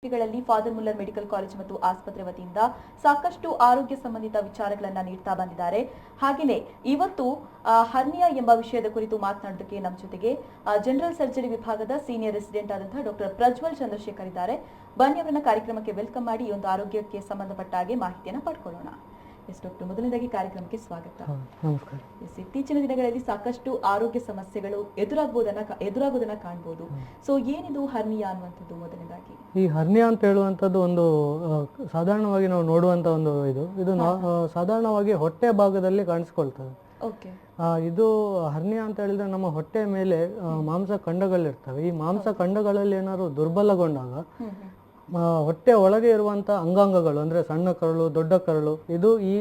ಗಳಲ್ಲಿ father Muller medical college ಮತ್ತು ಆಸ್ಪತ್ರೆ ವತಿಯಿಂದ ಸಾಕಷ್ಟು ಆರೋಗ್ಯ ಸಂಬಂಧಿತ ವಿಚಾರಗಳನ್ನ ನೀಡ್ತಾ ಬಂದಿದ್ದಾರೆ. ಹಾಗೆಯೇ ಇವತ್ತು ಹರ್ನಿಯಾ ಎಂಬ ವಿಷಯದ ಕುರಿತು ಮಾತನಾಡೋದಕ್ಕೆ ನಮ್ಮ ಜೊತೆಗೆ ಜನರಲ್ ಸರ್ಜರಿ ವಿಭಾಗದ ಸೀನಿಯರ್ ರೆಸಿಡೆಂಟ್ ಆದಂತಹ ಡಾಕ್ಟರ್ ಪ್ರಜ್ವಲ್ ಚಂದ್ರಶೇಖರ್ ಇದ್ದಾರೆ. ಬನ್ನಿ ಅವರನ್ನ ಕಾರ್ಯಕ್ರಮಕ್ಕೆ ವೆಲ್ಕಮ್ ಮಾಡಿ ಈ ಒಂದು ಆರೋಗ್ಯಕ್ಕೆ ಸಂಬಂಧಪಟ್ಟ ಹಾಗೆ ಮಾಹಿತಿಯನ್ನು ಪಡ್ಕೊಳ್ಳೋಣ. ಎಸ್ ಡಾಕ್ಟರ್, ಮೊದಲನೇದಾಗಿ ಕಾರ್ಯಕ್ರಮಕ್ಕೆ ಸ್ವಾಗತ. ನಮಸ್ಕಾರ. ಇತ್ತೀಚಿನ ದಿನಗಳಲ್ಲಿ ಸಾಕಷ್ಟು ಆರೋಗ್ಯ ಸಮಸ್ಯೆಗಳು ಎದುರಾಗೋದನ್ನ ಕಾಣಬಹುದು. ಸೊ ಏನಿದು ಹರ್ನಿಯಾ ಅನ್ನುವಂಥದ್ದು? ಮೊದಲನೇದಾಗಿ ಈ ಹರ್ನಿಯಾ ಅಂತ ಹೇಳುವಂಥದ್ದು ಒಂದು ಸಾಧಾರಣವಾಗಿ ನಾವು ನೋಡುವಂತ ಒಂದು ಇದು ಸಾಧಾರಣವಾಗಿ ಹೊಟ್ಟೆ ಭಾಗದಲ್ಲಿ ಕಾಣಿಸ್ಕೊಳ್ತದೆ. ಇದು ಹರ್ನಿಯಾ ಅಂತ ಹೇಳಿದ್ರೆ ನಮ್ಮ ಹೊಟ್ಟೆ ಮೇಲೆ ಮಾಂಸಖಂಡಗಳಿರ್ತವೆ. ಈ ಮಾಂಸಖಂಡಗಳಲ್ಲಿ ಏನಾದ್ರು ದುರ್ಬಲಗೊಂಡಾಗ ಹೊಟ್ಟೆ ಒಳಗೆ ಇರುವಂಥ ಅಂಗಾಂಗಗಳು ಅಂದರೆ ಸಣ್ಣ ಕರಳು, ದೊಡ್ಡ ಕರಳು, ಇದು ಈ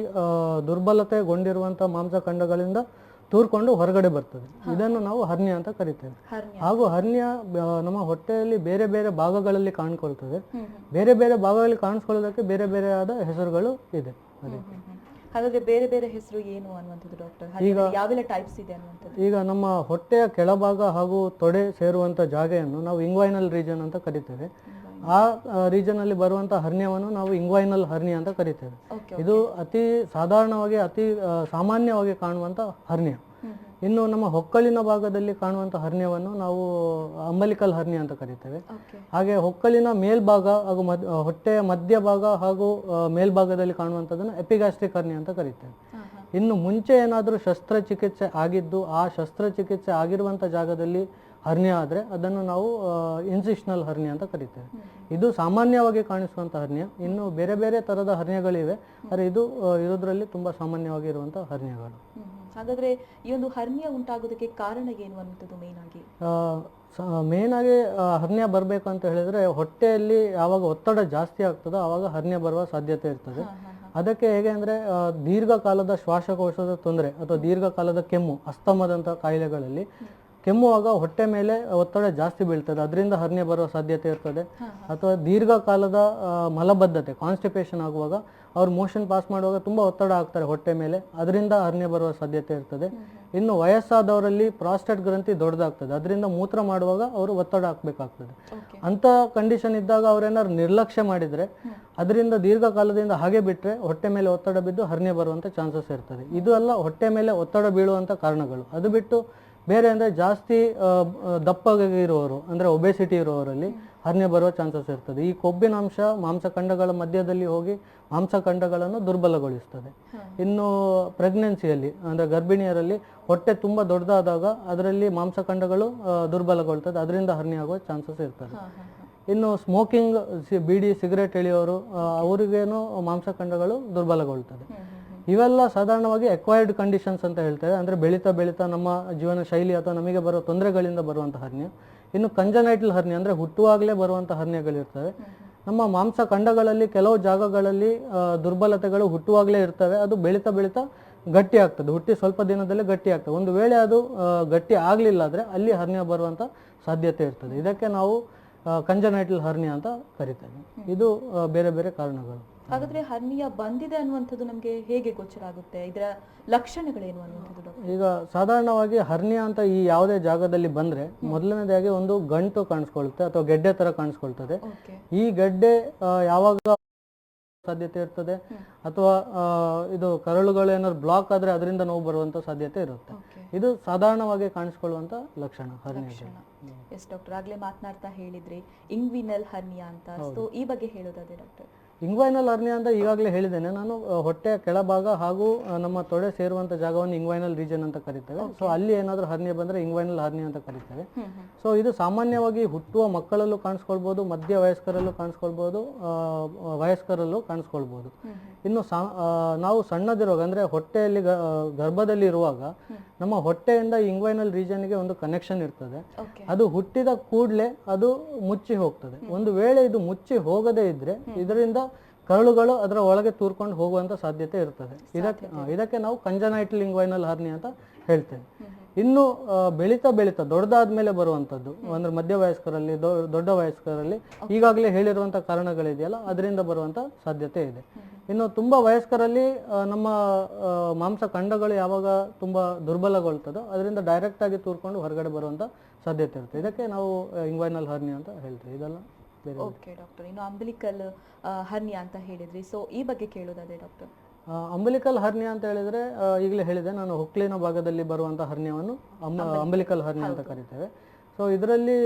ದುರ್ಬಲತೆಗೊಂಡಿರುವಂಥ ಮಾಂಸಖಂಡಗಳಿಂದ ತೂರ್ಕೊಂಡು ಹೊರಗಡೆ ಬರ್ತದೆ. ಇದನ್ನು ನಾವು ಹರ್ನಿಯಾ ಅಂತ ಕರಿತೇವೆ. ಹಾಗೂ ಹರ್ನಿಯಾ ನಮ್ಮ ಹೊಟ್ಟೆಯಲ್ಲಿ ಬೇರೆ ಬೇರೆ ಭಾಗಗಳಲ್ಲಿ ಕಾಣಿಕೊಳ್ತದೆ. ಬೇರೆ ಬೇರೆ ಭಾಗಗಳಲ್ಲಿ ಕಾಣಿಸ್ಕೊಳ್ಳೋದಕ್ಕೆ ಬೇರೆ ಬೇರೆ ಆದ ಹೆಸರುಗಳು ಇದೆ. ಹಾಗಾದ್ರೆ ಬೇರೆ ಬೇರೆ ಹೆಸರು ಏನು ಅನ್ನುವಂಥದ್ದು ಡಾಕ್ಟರ್? ಈಗ ಯಾವೆಲ್ಲ ಟೈಪ್ಸ್ ಇದೆ ಅನ್ನುವಂಥದ್ದು? ಈಗ ನಮ್ಮ ಹೊಟ್ಟೆಯ ಕೆಳಭಾಗ ಹಾಗೂ ತೊಡೆ ಸೇರುವಂಥ ಜಾಗೆಯನ್ನು ನಾವು ಇಂಗ್ವೈನಲ್ ರೀಜನ್ ಅಂತ ಕರಿತೇವೆ. ಆ ರೀಜನ್ ಅಲ್ಲಿ ಬರುವಂತ ಹರ್ನಿಯಾವನ್ನು ನಾವು ಇಂಗ್ವೈನಲ್ ಹರ್ನಿಯಾ ಅಂತ ಕರಿತೇವೆ. ಇದು ಅತಿ ಸಾಧಾರಣವಾಗಿ ಅತಿ ಸಾಮಾನ್ಯವಾಗಿ ಕಾಣುವಂತ ಹರ್ನಿಯಾ. ಇನ್ನು ನಮ್ಮ ಹೊಕ್ಕಳಿನ ಭಾಗದಲ್ಲಿ ಕಾಣುವಂತ ಹರ್ನಿಯಾವನ್ನು ನಾವು ಅಂಬಲಿಕಲ್ ಹರ್ನಿಯಾ ಅಂತ ಕರಿತೇವೆ. ಹಾಗೆ ಹೊಕ್ಕಳಿನ ಮೇಲ್ಭಾಗ ಹಾಗೂ ಹೊಟ್ಟೆಯ ಮಧ್ಯಭಾಗ ಹಾಗೂ ಮೇಲ್ಭಾಗದಲ್ಲಿ ಕಾಣುವಂಥದ್ದನ್ನು ಎಪಿಗ್ಯಾಸ್ಟ್ರಿಕ್ ಹರ್ನಿಯಾ ಅಂತ ಕರಿತೇವೆ. ಇನ್ನು ಮುಂಚೆ ಏನಾದರೂ ಶಸ್ತ್ರಚಿಕಿತ್ಸೆ ಆಗಿದ್ದು ಆ ಶಸ್ತ್ರಚಿಕಿತ್ಸೆ ಆಗಿರುವಂಥ ಜಾಗದಲ್ಲಿ ಹರ್ನಿಯಾ ಆದರೆ ಅದನ್ನು ನಾವು ಇನ್ಸಿಷನಲ್ ಹರ್ನಿಯಾ ಅಂತ ಕರಿತೇವೆ. ಇದು ಸಾಮಾನ್ಯವಾಗಿ ಕಾಣಿಸುವಂಥ ಹರ್ನಿಯಾ. ಇನ್ನು ಬೇರೆ ಬೇರೆ ಥರದ ಹರ್ನಿಯಾಗಳಿವೆ, ಆದರೆ ಇದು ಇರೋದ್ರಲ್ಲಿ ತುಂಬ ಸಾಮಾನ್ಯವಾಗಿ ಇರುವಂಥ ಹರ್ನಿಯಾಗಳು. ಹಾಗಾದರೆ ಈ ಒಂದು ಹರ್ನಿಯಾ ಉಂಟಾಗೋದಕ್ಕೆ ಕಾರಣ ಏನು ಅನ್ನುವಂಥದ್ದು ಮೇನ್ ಆಗಿ ಹರ್ನಿಯಾ ಬರಬೇಕು ಅಂತ ಹೇಳಿದ್ರೆ ಹೊಟ್ಟೆಯಲ್ಲಿ ಯಾವಾಗ ಒತ್ತಡ ಜಾಸ್ತಿ ಆಗ್ತದೋ ಆವಾಗ ಹರ್ನಿಯಾ ಬರುವ ಸಾಧ್ಯತೆ ಇರ್ತದೆ. ಅದಕ್ಕೆ ಹೇಗೆ ಅಂದರೆ ದೀರ್ಘಕಾಲದ ಶ್ವಾಸಕೋಶದ ತೊಂದರೆ ಅಥವಾ ದೀರ್ಘಕಾಲದ ಕೆಮ್ಮು, ಅಸ್ತಮದಂಥ ಕಾಯಿಲೆಗಳಲ್ಲಿ ಕೆಮ್ಮುವಾಗ ಹೊಟ್ಟೆ ಮೇಲೆ ಒತ್ತಡ ಜಾಸ್ತಿ ಬೀಳ್ತದೆ, ಅದರಿಂದ ಹರ್ನಿಯಾ ಬರುವ ಸಾಧ್ಯತೆ ಇರ್ತದೆ. ಅಥವಾ ದೀರ್ಘಕಾಲದ ಮಲಬದ್ಧತೆ, ಕಾನ್ಸ್ಟಿಪೇಷನ್ ಆಗುವಾಗ ಅವ್ರು ಮೋಷನ್ ಪಾಸ್ ಮಾಡುವಾಗ ತುಂಬ ಒತ್ತಡ ಆಗ್ತಾರೆ ಹೊಟ್ಟೆ ಮೇಲೆ, ಅದರಿಂದ ಹರ್ನಿಯಾ ಬರುವ ಸಾಧ್ಯತೆ ಇರ್ತದೆ. ಇನ್ನು ವಯಸ್ಸಾದವರಲ್ಲಿ ಪ್ರಾಸ್ಟೇಟ್ ಗ್ರಂಥಿ ದೊಡ್ಡದಾಗ್ತದೆ, ಅದರಿಂದ ಮೂತ್ರ ಮಾಡುವಾಗ ಅವರು ಒತ್ತಡ ಹಾಕಬೇಕಾಗ್ತದೆ. ಅಂಥ ಕಂಡೀಷನ್ ಇದ್ದಾಗ ಅವ್ರೇನಾದ್ರು ನಿರ್ಲಕ್ಷ್ಯ ಮಾಡಿದರೆ ಅದರಿಂದ ದೀರ್ಘಕಾಲದಿಂದ ಹಾಗೆ ಬಿಟ್ಟರೆ ಹೊಟ್ಟೆ ಮೇಲೆ ಒತ್ತಡ ಬಿದ್ದು ಹರ್ನಿಯಾ ಬರುವಂಥ ಚಾನ್ಸಸ್ ಇರ್ತದೆ. ಇದು ಎಲ್ಲ ಹೊಟ್ಟೆ ಮೇಲೆ ಒತ್ತಡ ಬೀಳುವಂಥ ಕಾರಣಗಳು. ಅದು ಬಿಟ್ಟು ಬೇರೆ ಅಂದರೆ ಜಾಸ್ತಿ ದಪ್ಪಗೆ ಇರುವವರು ಅಂದರೆ ಒಬೆಸಿಟಿ ಇರುವವರಲ್ಲಿ ಹರ್ನಿಯಾ ಬರುವ ಚಾನ್ಸಸ್ ಇರ್ತದೆ. ಈ ಕೊಬ್ಬಿನಾಂಶ ಮಾಂಸಖಂಡಗಳ ಮಧ್ಯದಲ್ಲಿ ಹೋಗಿ ಮಾಂಸಖಂಡಗಳನ್ನು ದುರ್ಬಲಗೊಳಿಸ್ತದೆ. ಇನ್ನು ಪ್ರೆಗ್ನೆನ್ಸಿಯಲ್ಲಿ ಅಂದರೆ ಗರ್ಭಿಣಿಯರಲ್ಲಿ ಹೊಟ್ಟೆ ತುಂಬ ದೊಡ್ಡದಾದಾಗ ಅದರಲ್ಲಿ ಮಾಂಸಖಂಡಗಳು ದುರ್ಬಲಗೊಳ್ತದೆ, ಅದರಿಂದ ಹರ್ನಿಯಾ ಆಗುವ ಚಾನ್ಸಸ್ ಇರ್ತದೆ. ಇನ್ನು ಸ್ಮೋಕಿಂಗ್, ಬೀಡಿ ಸಿಗರೇಟ್ ಎಳೆಯೋರು ಅವರಿಗೇನು ಮಾಂಸಖಂಡಗಳು ದುರ್ಬಲಗೊಳ್ತದೆ. ಇವೆಲ್ಲ ಸಾಧಾರಣವಾಗಿ ಎಕ್ವೈರ್ಡ್ ಕಂಡೀಷನ್ಸ್ ಅಂತ ಹೇಳ್ತೇವೆ, ಅಂದರೆ ಬೆಳೀತಾ ಬೆಳೀತಾ ನಮ್ಮ ಜೀವನ ಶೈಲಿ ಅಥವಾ ನಮಗೆ ಬರೋ ತೊಂದರೆಗಳಿಂದ ಬರುವಂಥ ಹರ್ನಿಯಾ. ಇನ್ನು ಕಂಜನೈಟಲ್ ಹರ್ನಿಯಾ ಅಂದರೆ ಹುಟ್ಟುವಾಗಲೇ ಬರುವಂಥ ಹರ್ನಿಯಾಗಳಿರ್ತವೆ. ನಮ್ಮ ಮಾಂಸಖಂಡಗಳಲ್ಲಿ ಕೆಲವು ಜಾಗಗಳಲ್ಲಿ ದುರ್ಬಲತೆಗಳು ಹುಟ್ಟುವಾಗಲೇ ಇರ್ತವೆ, ಅದು ಬೆಳೀತಾ ಬೆಳೀತಾ ಗಟ್ಟಿ ಆಗ್ತದೆ, ಹುಟ್ಟಿ ಸ್ವಲ್ಪ ದಿನದಲ್ಲೇ ಗಟ್ಟಿ ಆಗ್ತದೆ. ಒಂದು ವೇಳೆ ಅದು ಗಟ್ಟಿ ಆಗಲಿಲ್ಲ ಆದರೆ ಅಲ್ಲಿ ಹರ್ನಿಯಾ ಬರುವಂಥ ಸಾಧ್ಯತೆ ಇರ್ತದೆ. ಇದಕ್ಕೆ ನಾವು ಕಂಜನೈಟಲ್ ಹರ್ನಿಯಾ ಅಂತ ಕರಿತೇವೆ. ಇದು ಬೇರೆ ಬೇರೆ ಕಾರಣಗಳು. ಹಾಗಾದ್ರೆ ಹರ್ನಿಯಾ ಬಂದಿದೆ ಅನ್ನುವಂಥದ್ದು ನಮಗೆ ಹೇಗೆ ಗೋಚರ ಆಗುತ್ತೆ? ಇದರ ಲಕ್ಷಣಗಳೇನು ಅನ್ನುವಂಥದ್ದು? ಈಗ ಸಾಧಾರಣವಾಗಿ ಹರ್ನಿಯಾ ಅಂತ ಈ ಯಾವುದೇ ಜಾಗದಲ್ಲಿ ಬಂದ್ರೆ ಮೊದಲನೇದಾಗಿ ಒಂದು ಗಂಟು ಕಾಣಿಸ್ಕೊಳುತ್ತೆ ಅಥವಾ ಗೆಡ್ಡೆ ತರ ಕಾಣಿಸ್ಕೊಳ್ತದೆ. ಈ ಗೆಡ್ಡೆ ಯಾವಾಗ ಸಾಧ್ಯತೆ ಇರ್ತದೆ ಅಥವಾ ಇದು ಕರಳುಗಳು ಏನಾದ್ರು ಬ್ಲಾಕ್ ಆದ್ರೆ ಅದರಿಂದ ನೋವು ಬರುವಂತ ಸಾಧ್ಯತೆ ಇರುತ್ತೆ. ಇದು ಸಾಧಾರಣವಾಗಿ ಕಾಣಿಸ್ಕೊಳ್ಳುವಂತ ಲಕ್ಷಣ ಹರ್ನಿಯಾ. ಎಸ್ ಡಾಕ್ಟರ್, ಆಗ್ಲೇ ಮಾತನಾಡ್ತಾ ಹೇಳಿದ್ರಿ ಇಂಗ್ವಿನಲ್ ಹರ್ನಿಯಾ ಅಂತ, ಸೊ ಈ ಬಗ್ಗೆ ಹೇಳೋದಾದ್ರೆ ಡಾಕ್ಟರ್? ಇಂಗ್ವೈನಲ್ ಹರ್ನಿಯಾ ಅಂತ ಈಗಾಗಲೇ ಹೇಳಿದ್ದೇನೆ ನಾನು. ಹೊಟ್ಟೆಯ ಕೆಳಭಾಗ ಹಾಗೂ ನಮ್ಮ ತೊಡೆ ಸೇರುವಂಥ ಜಾಗವನ್ನು ಇಂಗ್ವೈನಲ್ ರೀಜನ್ ಅಂತ ಕರಿತೇವೆ. ಸೊ ಅಲ್ಲಿ ಏನಾದರೂ ಹರ್ನಿಯಾ ಬಂದರೆ ಇಂಗ್ವೈನಲ್ ಹರ್ನಿಯಾ ಅಂತ ಕರಿತೇವೆ. ಸೊ ಇದು ಸಾಮಾನ್ಯವಾಗಿ ಹುಟ್ಟುವ ಮಕ್ಕಳಲ್ಲೂ ಕಾಣಿಸ್ಕೊಳ್ಬೋದು, ಮಧ್ಯ ವಯಸ್ಕರಲ್ಲೂ ಕಾಣಿಸ್ಕೊಳ್ಬೋದು, ವಯಸ್ಕರಲ್ಲೂ ಕಾಣಿಸ್ಕೊಳ್ಬೋದು. ಇನ್ನು ನಾವು ಸಣ್ಣದಿರುವಾಗ ಅಂದರೆ ಹೊಟ್ಟೆಯಲ್ಲಿ ಗರ್ಭದಲ್ಲಿ ಇರುವಾಗ ನಮ್ಮ ಹೊಟ್ಟೆಯಿಂದ ಇಂಗ್ವೈನಲ್ ರೀಜನ್ಗೆ ಒಂದು ಕನೆಕ್ಷನ್ ಇರ್ತದೆ. ಅದು ಹುಟ್ಟಿದ ಕೂಡಲೇ ಅದು ಮುಚ್ಚಿ ಹೋಗ್ತದೆ. ಒಂದು ವೇಳೆ ಇದು ಮುಚ್ಚಿ ಹೋಗದೇ ಇದ್ರೆ ಇದರಿಂದ ಕರಳುಗಳು ಅದರ ಒಳಗೆ ತೂರ್ಕೊಂಡು ಹೋಗುವಂತ ಸಾಧ್ಯತೆ ಇರ್ತದೆ. ಇದಕ್ಕೆ ನಾವು ಕಂಜನೈಟಲ್ ಇಂಗ್ವೈನಲ್ ಹರ್ನಿಯಾ ಅಂತ ಹೇಳ್ತೇವೆ. ಇನ್ನು ಬೆಳೀತಾ ಬೆಳೀತಾ ದೊಡ್ಡದಾದ್ಮೇಲೆ ಬರುವಂಥದ್ದು ಅಂದ್ರೆ ಮಧ್ಯ ವಯಸ್ಕರಲ್ಲಿ, ದೊಡ್ಡ ವಯಸ್ಕರಲ್ಲಿ ಈಗಾಗಲೇ ಹೇಳಿರುವಂಥ ಕಾರಣಗಳಿದೆಯಲ್ಲ ಅದರಿಂದ ಬರುವಂಥ ಸಾಧ್ಯತೆ ಇದೆ. ಇನ್ನು ತುಂಬ ವಯಸ್ಕರಲ್ಲಿ ನಮ್ಮ ಮಾಂಸಖಂಡಗಳು ಯಾವಾಗ ತುಂಬ ದುರ್ಬಲಗೊಳ್ತದೋ ಅದರಿಂದ ಡೈರೆಕ್ಟ್ ಆಗಿ ತೂರ್ಕೊಂಡು ಹೊರಗಡೆ ಬರುವಂಥ ಸಾಧ್ಯತೆ ಇರುತ್ತೆ. ಇದಕ್ಕೆ ನಾವು ಇಂಗ್ವೈನಲ್ ಹರ್ನಿಯಾ ಅಂತ ಹೇಳ್ತೀವಿ. ಇದೆಲ್ಲ ಬೇರೆ. ಓಕೆ ಡಾಕ್ಟರ್, ಇನ್ನು ಅಂಬಿಲಿಕಲ್ ಹರ್ನಿಯಾ ಅಂತ ಹೇಳಿದ್ರಿ, ಸೊ ಈ ಬಗ್ಗೆ ಕೇಳೋದಾದ್ರೆ ಡಾಕ್ಟರ್? ಅಂಬಿಲಿಕಲ್ ಹರ್ನಿಯಾ ಅಂತ ಹೇಳಿದ್ರೆ ಈಗಲೇ ಹೇಳಿದೆ ನಾನು, ಹೊಕ್ಕಳಿನ ಭಾಗದಲ್ಲಿ ಬರುವಂಥ ಹರ್ನಿಯಾವನ್ನು ಅಂಬಿಲಿಕಲ್ ಹರ್ನಿಯಾ ಅಂತ ಕರಿತೇವೆ. ಸೊ ಇದರಲ್ಲಿ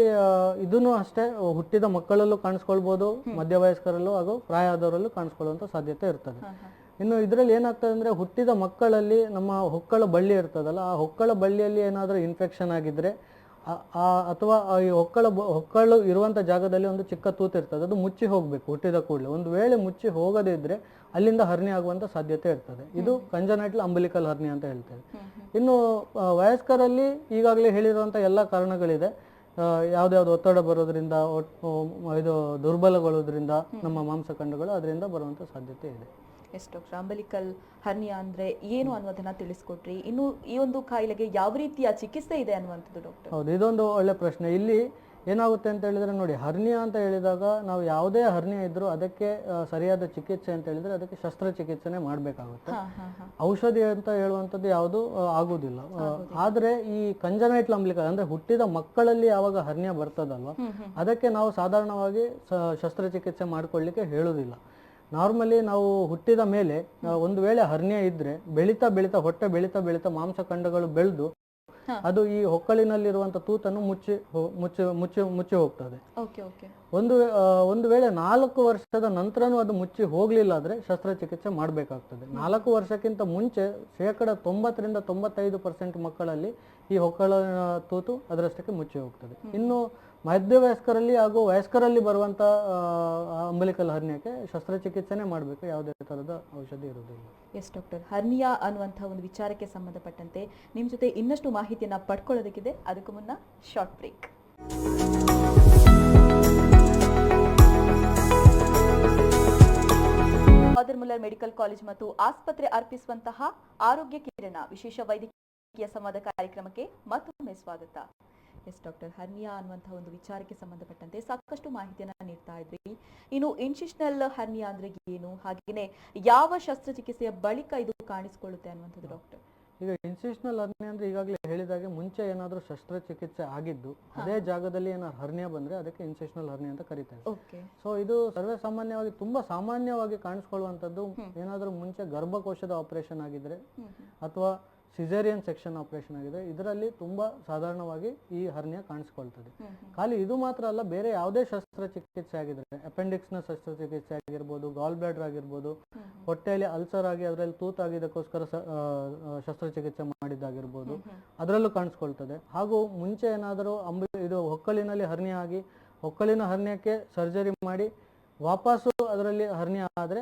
ಇದನ್ನು ಅಷ್ಟೇ ಹುಟ್ಟಿದ ಮಕ್ಕಳಲ್ಲೂ ಕಾಣಿಸ್ಕೊಳ್ಬೋದು, ಮಧ್ಯವಯಸ್ಕರಲ್ಲೂ ಹಾಗೂ ಪ್ರಾಯ ಆದವರಲ್ಲೂ ಕಾಣಿಸ್ಕೊಳ್ಳುವಂಥ ಸಾಧ್ಯತೆ ಇರ್ತದೆ. ಇನ್ನು ಇದರಲ್ಲಿ ಏನಾಗ್ತದೆ ಅಂದರೆ, ಹುಟ್ಟಿದ ಮಕ್ಕಳಲ್ಲಿ ನಮ್ಮ ಹೊಕ್ಕಳ ಬಳ್ಳಿ ಇರ್ತದಲ್ಲ, ಆ ಹೊಕ್ಕಳ ಬಳ್ಳಿಯಲ್ಲಿ ಏನಾದರೂ ಇನ್ಫೆಕ್ಷನ್ ಆಗಿದ್ದರೆ ಅಥವಾ ಈ ಹೊಕ್ಕಳು ಇರುವಂಥ ಜಾಗದಲ್ಲಿ ಒಂದು ಚಿಕ್ಕ ತೂತು ಇರ್ತದೆ, ಅದು ಮುಚ್ಚಿ ಹೋಗಬೇಕು ಹುಟ್ಟಿದ ಕೂಡಲೇ. ಒಂದು ವೇಳೆ ಮುಚ್ಚಿ ಹೋಗದೇ ಇದ್ದರೆ ಅಲ್ಲಿಂದ ಹರ್ನಿಯಾ ಆಗುವಂಥ ಸಾಧ್ಯತೆ ಇರ್ತದೆ. ಇದು ಕಂಜನೈಟಲ್ ಅಂಬಿಲಿಕಲ್ ಹರ್ನಿಯಾ ಅಂತ ಹೇಳ್ತೇವೆ. ಇನ್ನು ವಯಸ್ಕರಲ್ಲಿ ಈಗಾಗಲೇ ಹೇಳಿರುವಂಥ ಎಲ್ಲ ಕಾರಣಗಳಿದೆ. ಯಾವುದ್ಯಾವುದು ಒತ್ತಡ ಬರೋದ್ರಿಂದ, ಇದು ದುರ್ಬಲಗೊಳ್ಳೋದ್ರಿಂದ ನಮ್ಮ ಮಾಂಸಖಂಡಗಳು ಅದರಿಂದ ಬರುವಂಥ ಸಾಧ್ಯತೆ ಇದೆ. ಎಸ್ ಡಾಕ್ಟರ್, ಅಂಬಿಲಿಕಲ್ ಹರ್ನಿಯಾ ಅಂದ್ರೆ ಏನು ಅನ್ನೋದನ್ನ ತಿಳಿಸ್ಕೊಟ್ರಿ. ಇನ್ನು ಈ ಒಂದು ಕಾಯಿಲೆಗೆ ಯಾವ ರೀತಿಯ ಚಿಕಿತ್ಸೆ ಇದೆ ಅನ್ನುವಂಥದ್ದು ಡಾಕ್ಟರ್? ಹೌದು, ಇದೊಂದು ಒಳ್ಳೆ ಪ್ರಶ್ನೆ. ಇಲ್ಲಿ ಏನಾಗುತ್ತೆ ಅಂತ ಹೇಳಿದ್ರೆ ನೋಡಿ, ಹರ್ನಿಯಾ ಅಂತ ಹೇಳಿದಾಗ ನಾವು ಯಾವುದೇ ಹರ್ನಿಯಾ ಇದ್ರೂ ಅದಕ್ಕೆ ಸರಿಯಾದ ಚಿಕಿತ್ಸೆ ಅಂತ ಹೇಳಿದ್ರೆ ಅದಕ್ಕೆ ಶಸ್ತ್ರಚಿಕಿತ್ಸೆನೇ ಮಾಡಬೇಕಾಗುತ್ತೆ. ಔಷಧಿ ಅಂತ ಹೇಳುವಂಥದ್ದು ಯಾವುದು ಆಗುವುದಿಲ್ಲ. ಆದರೆ ಈ ಕಂಜನೈಟಲ್ ಅಂಬಿಲಿಕಲ್ ಅಂದ್ರೆ ಹುಟ್ಟಿದ ಮಕ್ಕಳಲ್ಲಿ ಯಾವಾಗ ಹರ್ನಿಯಾ ಬರ್ತದಲ್ವ, ಅದಕ್ಕೆ ನಾವು ಸಾಧಾರಣವಾಗಿ ಶಸ್ತ್ರಚಿಕಿತ್ಸೆ ಮಾಡ್ಕೊಳ್ಳಿಕ್ಕೆ ಹೇಳುವುದಿಲ್ಲ. ನಾರ್ಮಲಿ ನಾವು ಹುಟ್ಟಿದ ಮೇಲೆ ಒಂದು ವೇಳೆ ಹರ್ನಿಯಾ ಇದ್ರೆ ಬೆಳೀತಾ ಬೆಳೀತಾ ಹೊಟ್ಟೆ ಬೆಳೀತಾ ಬೆಳೀತಾ ಮಾಂಸಖಂಡಗಳು ಬೆಳೆದು ಅದು ಈ ಹೊಕ್ಕಳಿನಲ್ಲಿರುವಂಥ ತೂತನ್ನು ಮುಚ್ಚಿ ಹೋಗ್ತದೆ. ಒಂದು ವೇಳೆ 4 ವರ್ಷದ ನಂತರನೂ ಅದು ಮುಚ್ಚಿ ಹೋಗ್ಲಿಲ್ಲ ಆದ್ರೆ ಶಸ್ತ್ರಚಿಕಿತ್ಸೆ ಮಾಡಬೇಕಾಗ್ತದೆ. 4 ವರ್ಷಕ್ಕಿಂತ ಮುಂಚೆ 90% 95% ಮಕ್ಕಳಲ್ಲಿ ಈ ಹೊಕ್ಕಳ ತೂತು ಅದರಷ್ಟಕ್ಕೆ ಮುಚ್ಚಿ ಹೋಗ್ತದೆ. ಇನ್ನು ಮಧ್ಯವಯಸ್ಕರಲ್ಲಿ ಹಾಗೂ ವಯಸ್ಕರಲ್ಲಿ ಬರುವಂಥ ಅಂಬಿಲಿಕಲ್ ಹರ್ನಿಯಾಕ್ಕೆ ಶಸ್ತ್ರಚಿಕಿತ್ಸೆನೇ ಮಾಡಬೇಕು, ಯಾವುದೇ ಥರದ ಔಷಧಿ ಇರುವುದಿಲ್ಲ. ಎಸ್ ಡಾಕ್ಟರ್, ಹರ್ನಿಯಾ ಅನ್ನುವಂಥ ಒಂದು ವಿಚಾರಕ್ಕೆ ಸಂಬಂಧಪಟ್ಟಂತೆ ನಿಮ್ಮ ಜೊತೆ ಇನ್ನಷ್ಟು ಮಾಹಿತಿಯನ್ನು ಪಡ್ಕೊಳ್ಳೋದಕ್ಕಿದೆ. ಅದಕ್ಕೂ ಮುನ್ನ short break. Father Muller medical college ಮತ್ತು ಆಸ್ಪತ್ರೆ ಅರ್ಪಿಸುವಂತಹ ಆರೋಗ್ಯ ಕಿರಣ ವಿಶೇಷ ವೈದ್ಯಕೀಯ ಸಂವಾದ ಕಾರ್ಯಕ್ರಮಕ್ಕೆ ಮತ್ತೊಮ್ಮೆ ಸ್ವಾಗತ. ಎಸ್ ಡಾಕ್ಟರ್, ಹರ್ನಿಯಾ ಅನ್ನುವಂತಹ ಒಂದು ವಿಚಾರಕ್ಕೆ ಸಂಬಂಧಪಟ್ಟಂತೆ ಸಾಕಷ್ಟು ಮಾಹಿತಿಯನ್ನ ನೀಡ್ತಾ ಇದ್ರಿ. ಇನ್ನು ಇನ್ಸಿಷನಲ್ ಹರ್ನಿಯಾ ಅಂದ್ರೆ ಏನು, ಹಾಗೇನೆ ಯಾವ ಶಸ್ತ್ರಚಿಕಿತ್ಸೆಯ ಬಳಿಕ ಇದು ಕಾಣಿಸಿಕೊಳ್ಳುತ್ತೆ ಅನ್ನುವಂಥದ್ದು ಡಾಕ್ಟರ್? ಈಗ ಇನ್ಸಿಷನಲ್ ಹರ್ನಿಯಾ ಅಂದ್ರೆ ಈಗಾಗಲೇ ಹೇಳಿದಾಗೆ ಮುಂಚೆ ಏನಾದರೂ ಶಸ್ತ್ರಚಿಕಿತ್ಸೆ ಆಗಿದ್ದು ಅದೇ ಜಾಗದಲ್ಲಿ ಏನಾದ್ರು ಹರ್ನಿಯಾ ಬಂದ್ರೆ ಅದಕ್ಕೆ ಇನ್ಸಿಷನಲ್ ಹರ್ನಿಯಾ ಅಂತ ಕರೀತಾರೆ. ಸೊ ಇದು ಸರ್ವೇ ಸಾಮಾನ್ಯವಾಗಿ ತುಂಬಾ ಸಾಮಾನ್ಯವಾಗಿ ಕಾಣಿಸ್ಕೊಳ್ಳುವಂಥದ್ದು ಏನಾದರೂ ಮುಂಚೆ ಗರ್ಭಕೋಶದ ಆಪರೇಷನ್ ಆಗಿದ್ರೆ ಅಥವಾ ಸಿಸೇರಿಯನ್ ಸೆಕ್ಷನ್ ಆಪರೇಷನ್ ಆಗಿದೆ, ಇದರಲ್ಲಿ ತುಂಬಾ ಸಾಧಾರಣವಾಗಿ ಈ ಹರ್ನಿಯಾ ಕಾಣಿಸ್ಕೊಳ್ತದೆ. ಖಾಲಿ ಇದು ಮಾತ್ರ ಅಲ್ಲ, ಬೇರೆ ಯಾವುದೇ ಶಸ್ತ್ರಚಿಕಿತ್ಸೆ ಆಗಿದ್ರೆ, ಅಪೆಂಡಿಕ್ಸ್ ನ ಶಸ್ತ್ರಚಿಕಿತ್ಸೆ ಆಗಿರ್ಬೋದು, ಗಾಲ್ ಬ್ಲಾಡರ್ ಆಗಿರ್ಬೋದು, ಹೊಟ್ಟೆಯಲ್ಲಿ ಅಲ್ಸರ್ ಆಗಿ ಅದರಲ್ಲಿ ತೂತಾಗಿದ್ದಕ್ಕೋಸ್ಕರ ಶಸ್ತ್ರಚಿಕಿತ್ಸೆ ಮಾಡಿದ್ದಾಗಿರ್ಬೋದು, ಅದರಲ್ಲೂ ಕಾಣಿಸ್ಕೊಳ್ತದೆ. ಹಾಗೂ ಮುಂಚೆ ಏನಾದರೂ ಇದು ಹೊಕ್ಕಳಿನಲ್ಲಿ ಹರ್ನಿಯಾ ಆಗಿ ಹೊಕ್ಕಳಿನ ಹರ್ನಿಯಾಕ್ಕೆ ಸರ್ಜರಿ ಮಾಡಿ ವಾಪಸ್ಸು ಅದರಲ್ಲಿ ಹರ್ನಿಯಾ ಆದರೆ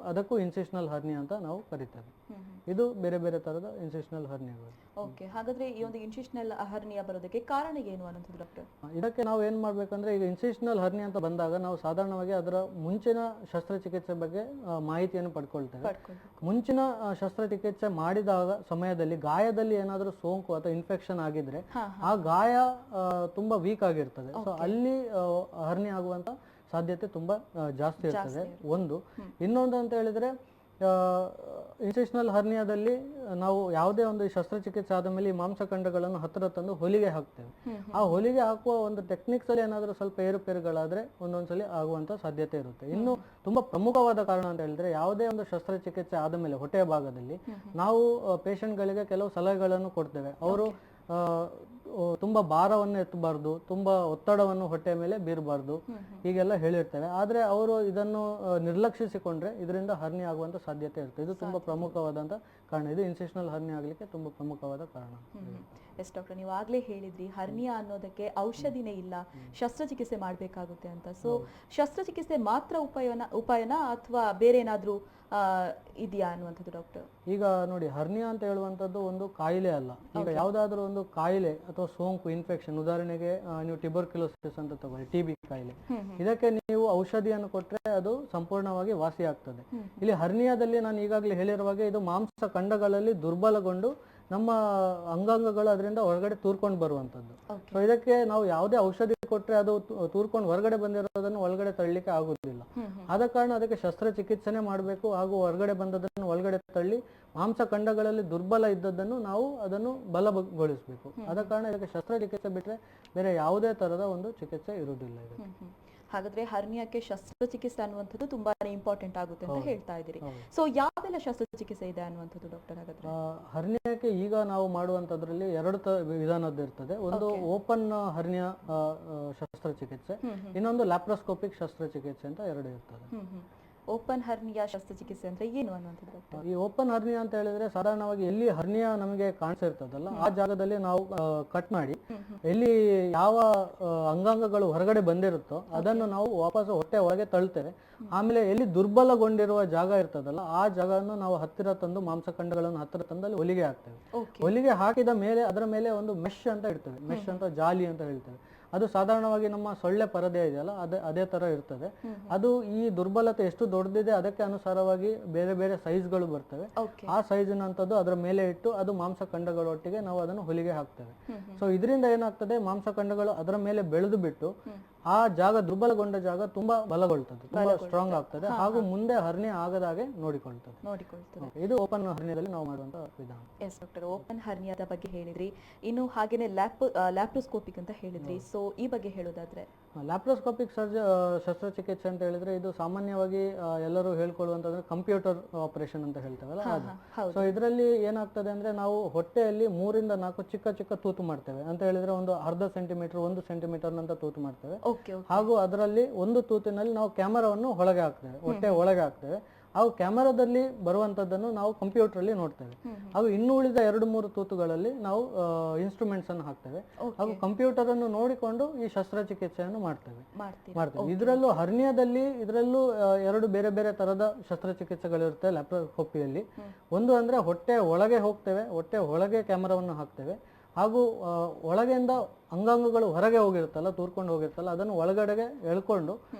ಅದಕ್ಕೂ ಇನ್ಸಿಷನಲ್ ಹರ್ನಿಯಾ ಅಂತ ನಾವು ಕರಿತೇವೆ. ಇದು ಬೇರೆ ಬೇರೆ ತರದ ಇನ್ಸಿಷನಲ್ ಹರ್ನಿಯಾಗಳು. ಓಕೆ, ಹಾಗಾದ್ರೆ ಈ ಒಂದು ಇನ್ಸಿಷನಲ್ ಹರ್ನಿಯಾ ಬರೋದಕ್ಕೆ ಕಾರಣ ಏನು ಅನ್ನೋದು ಡಾಕ್ಟರ್? ಇದಕ್ಕೆ ನಾವು ಏನ್ ಮಾಡ್ಬೇಕಂದ್ರೆ, ಈಗ ಇನ್ಸಿಷನಲ್ ಹರ್ನಿಯಾ ಅಂತ ಬಂದಾಗ ನಾವು ಸಾಧಾರಣವಾಗಿ ಅದರ ಮುಂಚಿನ ಶಸ್ತ್ರಚಿಕಿತ್ಸೆ ಬಗ್ಗೆ ಮಾಹಿತಿಯನ್ನು ಪಡ್ಕೊಳ್ತೇವೆ. ಮುಂಚಿನ ಶಸ್ತ್ರಚಿಕಿತ್ಸೆ ಮಾಡಿದಾಗ ಸಮಯದಲ್ಲಿ ಗಾಯದಲ್ಲಿ ಏನಾದರೂ ಸೋಂಕು ಅಥವಾ ಇನ್ಫೆಕ್ಷನ್ ಆಗಿದ್ರೆ ಆ ಗಾಯ ತುಂಬಾ ವೀಕ್ ಆಗಿರ್ತದೆ. ಸೊ ಅಲ್ಲಿ ಹರ್ನಿಯಾ ಆಗುವಂತ ಸಾಧ್ಯತೆ ತುಂಬಾ ಜಾಸ್ತಿ ಇರ್ತದೆ. ಇನ್ನೊಂದು ಅಂತ ಹೇಳಿದ್ರೆ, ಇನ್ಸಿಷನಲ್ ಹರ್ನಿಯಾದಲ್ಲಿ ನಾವು ಯಾವುದೇ ಒಂದು ಶಸ್ತ್ರಚಿಕಿತ್ಸೆ ಆದ ಮೇಲೆ ಈ ಮಾಂಸಖಂಡಗಳನ್ನು ಹತ್ತಿರ ತಂದು ಹೊಲಿಗೆ ಹಾಕ್ತೇವೆ. ಆ ಹೊಲಿಗೆ ಹಾಕುವ ಒಂದು ಟೆಕ್ನಿಕ್ಸ್ ಅಲ್ಲಿ ಏನಾದರೂ ಸ್ವಲ್ಪ ಏರುಪೇರುಗಳಾದ್ರೆ ಒಂದೊಂದ್ಸಲಿ ಆಗುವಂತ ಸಾಧ್ಯತೆ ಇರುತ್ತೆ. ಇನ್ನು ತುಂಬಾ ಪ್ರಮುಖವಾದ ಕಾರಣ ಅಂತ ಹೇಳಿದ್ರೆ, ಯಾವುದೇ ಒಂದು ಶಸ್ತ್ರಚಿಕಿತ್ಸೆ ಆದ ಮೇಲೆ ಹೊಟ್ಟೆಯ ಭಾಗದಲ್ಲಿ ನಾವು ಪೇಷಂಟ್ಗಳಿಗೆ ಕೆಲವು ಸಲಹೆಗಳನ್ನು ಕೊಡ್ತೇವೆ. ಅವರು ತುಂಬಾ ಭಾರವನ್ನು ಎತ್ತಬಾರ್ದು, ತುಂಬಾ ಒತ್ತಡವನ್ನು ಹೊಟ್ಟೆಯ ಮೇಲೆ ಬೀರಬಾರ್ದು, ಹೀಗೆಲ್ಲ ಹೇಳಿರ್ತೇವೆ. ಆದ್ರೆ ಅವರು ಇದನ್ನು ನಿರ್ಲಕ್ಷಿಸಿಕೊಂಡ್ರೆ ಇದರಿಂದ ಹರ್ನಿಯಾ ಆಗುವಂತ ಸಾಧ್ಯತೆ ಇರುತ್ತೆ. ಇದು ತುಂಬಾ ಪ್ರಮುಖವಾದಂತ ಕಾರಣ. ಇದು ಇನ್ಸಿಷನಲ್ ಹರ್ನಿಯಾ ಆಗ್ಲಿಕ್ಕೆ ತುಂಬಾ ಪ್ರಮುಖವಾದ ಕಾರಣ. ಎಸ್ ಡಾಕ್ಟರ್, ನೀವು ಆಗ್ಲೇ ಹೇಳಿದ್ರಿ ಹರ್ನಿಯಾ ಅನ್ನೋದಕ್ಕೆ ಔಷಧಿನೇ ಇಲ್ಲ, ಶಸ್ತ್ರಚಿಕಿತ್ಸೆ ಮಾಡ್ಬೇಕಾಗುತ್ತೆ ಅಂತ. ಸೊ ಶಸ್ತ್ರಚಿಕಿತ್ಸೆ ಮಾತ್ರ ಉಪಾಯನ ಅಥವಾ ಬೇರೆ ಏನಾದ್ರೂ ಇದೆಯಾ ಅನ್ನುವಂಥದ್ದು ಡಾಕ್ಟರ್? ಈಗ ನೋಡಿ, ಹರ್ನಿಯಾ ಅಂತ ಹೇಳುವಂಥದ್ದು ಒಂದು ಕಾಯಿಲೆ ಅಲ್ಲ. ಈಗ ಯಾವ್ದಾದ್ರು ಒಂದು ಕಾಯಿಲೆ ಅಥವಾ ಸೋಂಕು, ಇನ್ಫೆಕ್ಷನ್, ಉದಾಹರಣೆಗೆ ನೀವು ಟ್ಯೂಬರ್ಕ್ಯುಲೋಸಿಸ್ ಅಂತ ತಗೊಳ್ಳಿ, ಟಿಬಿ ಕಾಯಿಲೆ, ಇದಕ್ಕೆ ನೀವು ಔಷಧಿಯನ್ನು ಕೊಟ್ರೆ ಅದು ಸಂಪೂರ್ಣವಾಗಿ ವಾಸಿ ಆಗ್ತದೆ. ಇಲ್ಲಿ ಹರ್ನಿಯಾದಲ್ಲಿ ನಾನು ಈಗಾಗಲೇ ಹೇಳಿರುವಾಗ ಇದು ಮಾಂಸ ಖಂಡಗಳಲ್ಲಿ ದುರ್ಬಲಗೊಂಡು ನಮ್ಮ ಅಂಗಾಂಗಗಳು ಅದರಿಂದ ಹೊರಗಡೆ ತೂರ್ಕೊಂಡು ಬರುವಂತದ್ದು. ಸೊ ಇದಕ್ಕೆ ನಾವು ಯಾವುದೇ ಔಷಧಿ ಕೊಟ್ರೆ ಅದು ತೂರ್ಕೊಂಡು ಹೊರಗಡೆ ಬಂದಿರೋದನ್ನು ಒಳಗಡೆ ತಳ್ಳಿಕ್ಕೆ ಆಗುದಿಲ್ಲ. ಆದ ಕಾರಣ ಅದಕ್ಕೆ ಶಸ್ತ್ರಚಿಕಿತ್ಸೆನೆ ಮಾಡಬೇಕು. ಹಾಗೂ ಹೊರಗಡೆ ಬಂದದನ್ನು ಒಳಗಡೆ ತಳ್ಳಿ ಮಾಂಸಖಂಡಗಳಲ್ಲಿ ದುರ್ಬಲ ಇದ್ದದ್ದನ್ನು ನಾವು ಅದನ್ನು ಬಲಗೊಳಿಸಬೇಕು. ಆದ ಕಾರಣ ಇದಕ್ಕೆ ಶಸ್ತ್ರಚಿಕಿತ್ಸೆ ಬಿಟ್ರೆ ಬೇರೆ ಯಾವುದೇ ತರದ ಒಂದು ಚಿಕಿತ್ಸೆ ಇರುವುದಿಲ್ಲ. ಹಾಗಾದ್ರೆ ಹರ್ನಿಯಾಕ್ಕೆ ಶಸ್ತ್ರಚಿಕಿತ್ಸೆ ಅನ್ನುವಂಥದ್ದು ತುಂಬಾನೇ ಇಂಪಾರ್ಟೆಂಟ್ ಆಗುತ್ತೆ ಅಂತ ಹೇಳ್ತಾ ಇದ್ದೀರಿ. ಹೌದು. ಸೊ ಯಾವೆಲ್ಲ ಶಸ್ತ್ರಚಿಕಿತ್ಸೆ ಇದೆ ಅನ್ನುವಂಥದ್ದು ಡಾಕ್ಟರ್ ಹಾಗಾದ್ರೆ? ಹರ್ನಿಯಾಕ್ಕೆ ಈಗ ನಾವು ಮಾಡುವಂತದ್ರಲ್ಲಿ ಎರಡು ವಿಧಾನದ್ದು ಇರ್ತದೆ. ಒಂದು ಓಪನ್ ಹರ್ನಿಯಾ ಶಸ್ತ್ರಚಿಕಿತ್ಸೆ, ಇನ್ನೊಂದು ಲ್ಯಾಪ್ರೋಸ್ಕೋಪಿಕ್ ಶಸ್ತ್ರಚಿಕಿತ್ಸೆ ಅಂತ ಎರಡು ಇರ್ತದೆ. ಓಪನ್ ಹರ್ನಿಯಾ ಶಸ್ತ್ರಚಿಕಿತ್ಸೆ ಅಂದ್ರೆ ಏನು ಅನ್ನುವಂಥದ್ದು ಡಾಕ್ಟರ್? ಈ ಓಪನ್ ಹರ್ನಿಯಾ ಅಂತ ಹೇಳಿದ್ರೆ ಸಾಧಾರಣವಾಗಿ ಎಲ್ಲಿ ಹರ್ನಿಯಾ ನಮಗೆ ಕಾಣಿಸಿರ್ತದಲ್ಲ ಆ ಜಾಗದಲ್ಲಿ ನಾವು ಕಟ್ ಮಾಡಿ ಎಲ್ಲಿ ಯಾವ ಅಂಗಾಂಗಗಳು ಹೊರಗಡೆ ಬಂದಿರುತ್ತೋ ಅದನ್ನು ನಾವು ವಾಪಸ್ ಹೊಟ್ಟೆ ಒಳಗೆ ತಳ್ತೇವೆ. ಆಮೇಲೆ ಎಲ್ಲಿ ದುರ್ಬಲಗೊಂಡಿರುವ ಜಾಗ ಇರ್ತದಲ್ಲ ಆ ಜಾಗವನ್ನು ನಾವು ಹತ್ತಿರ ತಂದು ಮಾಂಸಖಂಡಗಳನ್ನು ಹತ್ತಿರ ತಂದಲ್ಲಿ ಹೊಲಿಗೆ ಹಾಕ್ತೇವೆ. ಹೊಲಿಗೆ ಹಾಕಿದ ಮೇಲೆ ಅದರ ಮೇಲೆ ಒಂದು ಮೆಶ್ ಅಂತ ಇರ್ತದೆ, ಮೆಶ್ ಅಂತ ಜಾಲಿ ಅಂತ ಹೇಳ್ತೇವೆ. ಅದು ಸಾಧಾರಣವಾಗಿ ನಮ್ಮ ಸೊಳ್ಳೆ ಪರದೆ ಇದೆಯಲ್ಲ ಅದೇ ತರ ಇರ್ತದೆ. ಅದು ಈ ದುರ್ಬಲತೆ ಎಷ್ಟು ದೊಡ್ಡದಿದೆ ಅದಕ್ಕೆ ಅನುಸಾರವಾಗಿ ಬೇರೆ ಬೇರೆ ಸೈಜ್ಗಳು ಬರ್ತವೆ. ಆ ಸೈಜಿನಂತದ್ದು ಅದರ ಮೇಲೆ ಇಟ್ಟು ಅದು ಮಾಂಸಖಂಡಗಳೊಟ್ಟಿಗೆ ನಾವು ಅದನ್ನು ಹೊಲಿಗೆ ಹಾಕ್ತೇವೆ. ಸೊ ಇದರಿಂದ ಏನಾಗ್ತದೆ, ಮಾಂಸಖಂಡಗಳು ಅದರ ಮೇಲೆ ಬೆಳೆದು ಬಿಟ್ಟು ಆ ಜಾಗ ದುರ್ಬಲಗೊಂಡ ಜಾಗ ತುಂಬಾ ಬಲಗೊಳ್ತದೆ, ತುಂಬಾ ಸ್ಟ್ರಾಂಗ್ ಆಗ್ತದೆ, ಹಾಗೂ ಮುಂದೆ ಹರ್ನಿಯಾ ಆಗದಾಗೆ ನೋಡಿಕೊಳ್ತದೆ. ಇದು ಓಪನ್ ಹರ್ನಿಯಾದಲ್ಲಿ ನಾವು ಮಾಡುವಂತ ವಿಧಾನ. ಎಸ್ ಡಾಕ್ಟರ್, ಓಪನ್ ಹರ್ನಿಯಾದ ಬಗ್ಗೆ ಹೇಳಿದ್ರಿ, ಇನ್ನು ಹಾಗೇನೆ ಲ್ಯಾಪ್ರೋಸ್ಕೋಪಿಕ್ ಅಂತ ಹೇಳಿದ್ರಿ. ಸೊ ಈ ಬಗ್ಗೆ ಹೇಳೋದಾದ್ರೆ? ಲ್ಯಾಪ್ರೋಸ್ಕೋಪಿಕ್ ಶಸ್ತ್ರಚಿಕಿತ್ಸೆ ಅಂತ ಹೇಳಿದ್ರೆ ಇದು ಸಾಮಾನ್ಯವಾಗಿ ಎಲ್ಲರೂ ಹೇಳ್ಕೊಳ್ಳುವಂತಂದ್ರೆ ಕಂಪ್ಯೂಟರ್ ಆಪರೇಷನ್ ಅಂತ ಹೇಳ್ತೇವಲ್ಲ ಅದು. ಸೊ ಇದರಲ್ಲಿ ಏನಾಗ್ತದೆ ಅಂದ್ರೆ ನಾವು ಹೊಟ್ಟೆಯಲ್ಲಿ 3 ಇಂದ 4 ಚಿಕ್ಕ ಚಿಕ್ಕ ತೂತು ಮಾಡ್ತೇವೆ. ಅಂತ ಹೇಳಿದ್ರೆ ಒಂದು ಅರ್ಧ ಸೆಂಟಿಮೀಟರ್ 1 ಸೆಂಟಿಮೀಟರ್ ನಂತ ತೂತು ಮಾಡ್ತೇವೆ. ಹಾಗೂ ಅದರಲ್ಲಿ ಒಂದು ತೂತಿನಲ್ಲಿ ನಾವು ಕ್ಯಾಮರಾವನ್ನು ಒಳಗೆ ಹಾಕ್ತೇವೆ, ಹೊಟ್ಟೆ ಒಳಗೆ ಹಾಕ್ತೇವೆ. ಹಾಗೂ ಕ್ಯಾಮರಾದಲ್ಲಿ ಬರುವಂತದ್ದನ್ನು ನಾವು ಕಂಪ್ಯೂಟರ್ ಅಲ್ಲಿ ನೋಡ್ತೇವೆ. ಹಾಗೂ ಇನ್ನು ಉಳಿದ 2-3 ತೂತುಗಳಲ್ಲಿ ನಾವು ಇನ್ಸ್ಟ್ರೂಮೆಂಟ್ಸ್ ಅನ್ನು ಹಾಕ್ತೇವೆ. ಹಾಗೂ ಕಂಪ್ಯೂಟರ್ ಅನ್ನು ನೋಡಿಕೊಂಡು ಈ ಶಸ್ತ್ರಚಿಕಿತ್ಸೆಯನ್ನು ಮಾಡ್ತೇವೆ. ಇದರಲ್ಲೂ ಹರ್ನಿಯಾದಲ್ಲಿ ಇದರಲ್ಲೂ 2 ಬೇರೆ ಬೇರೆ ತರದ ಶಸ್ತ್ರಚಿಕಿತ್ಸೆಗಳಿರುತ್ತೆ ಲ್ಯಾಪ್ರೋಸ್ಕೋಪಿಯಲ್ಲಿ. ಒಂದು ಅಂದ್ರೆ ಹೊಟ್ಟೆ ಒಳಗೆ ಹೋಗ್ತೇವೆ, ಹೊಟ್ಟೆ ಒಳಗೆ ಕ್ಯಾಮರಾವನ್ನು ಹಾಕ್ತೇವೆ. ಹಾಗೂ ಒಳಗೆಯಿಂದ ಅಂಗಾಂಗಗಳು ಹೊರಗೆ ಹೋಗಿರುತ್ತಲ್ಲ, ತೂರ್ಕೊಂಡು ಹೋಗಿರುತ್ತಲ್ಲ, ಅದನ್ನು ಒಳಗಡೆಗೆ ಎಳ್ಕೊಂಡು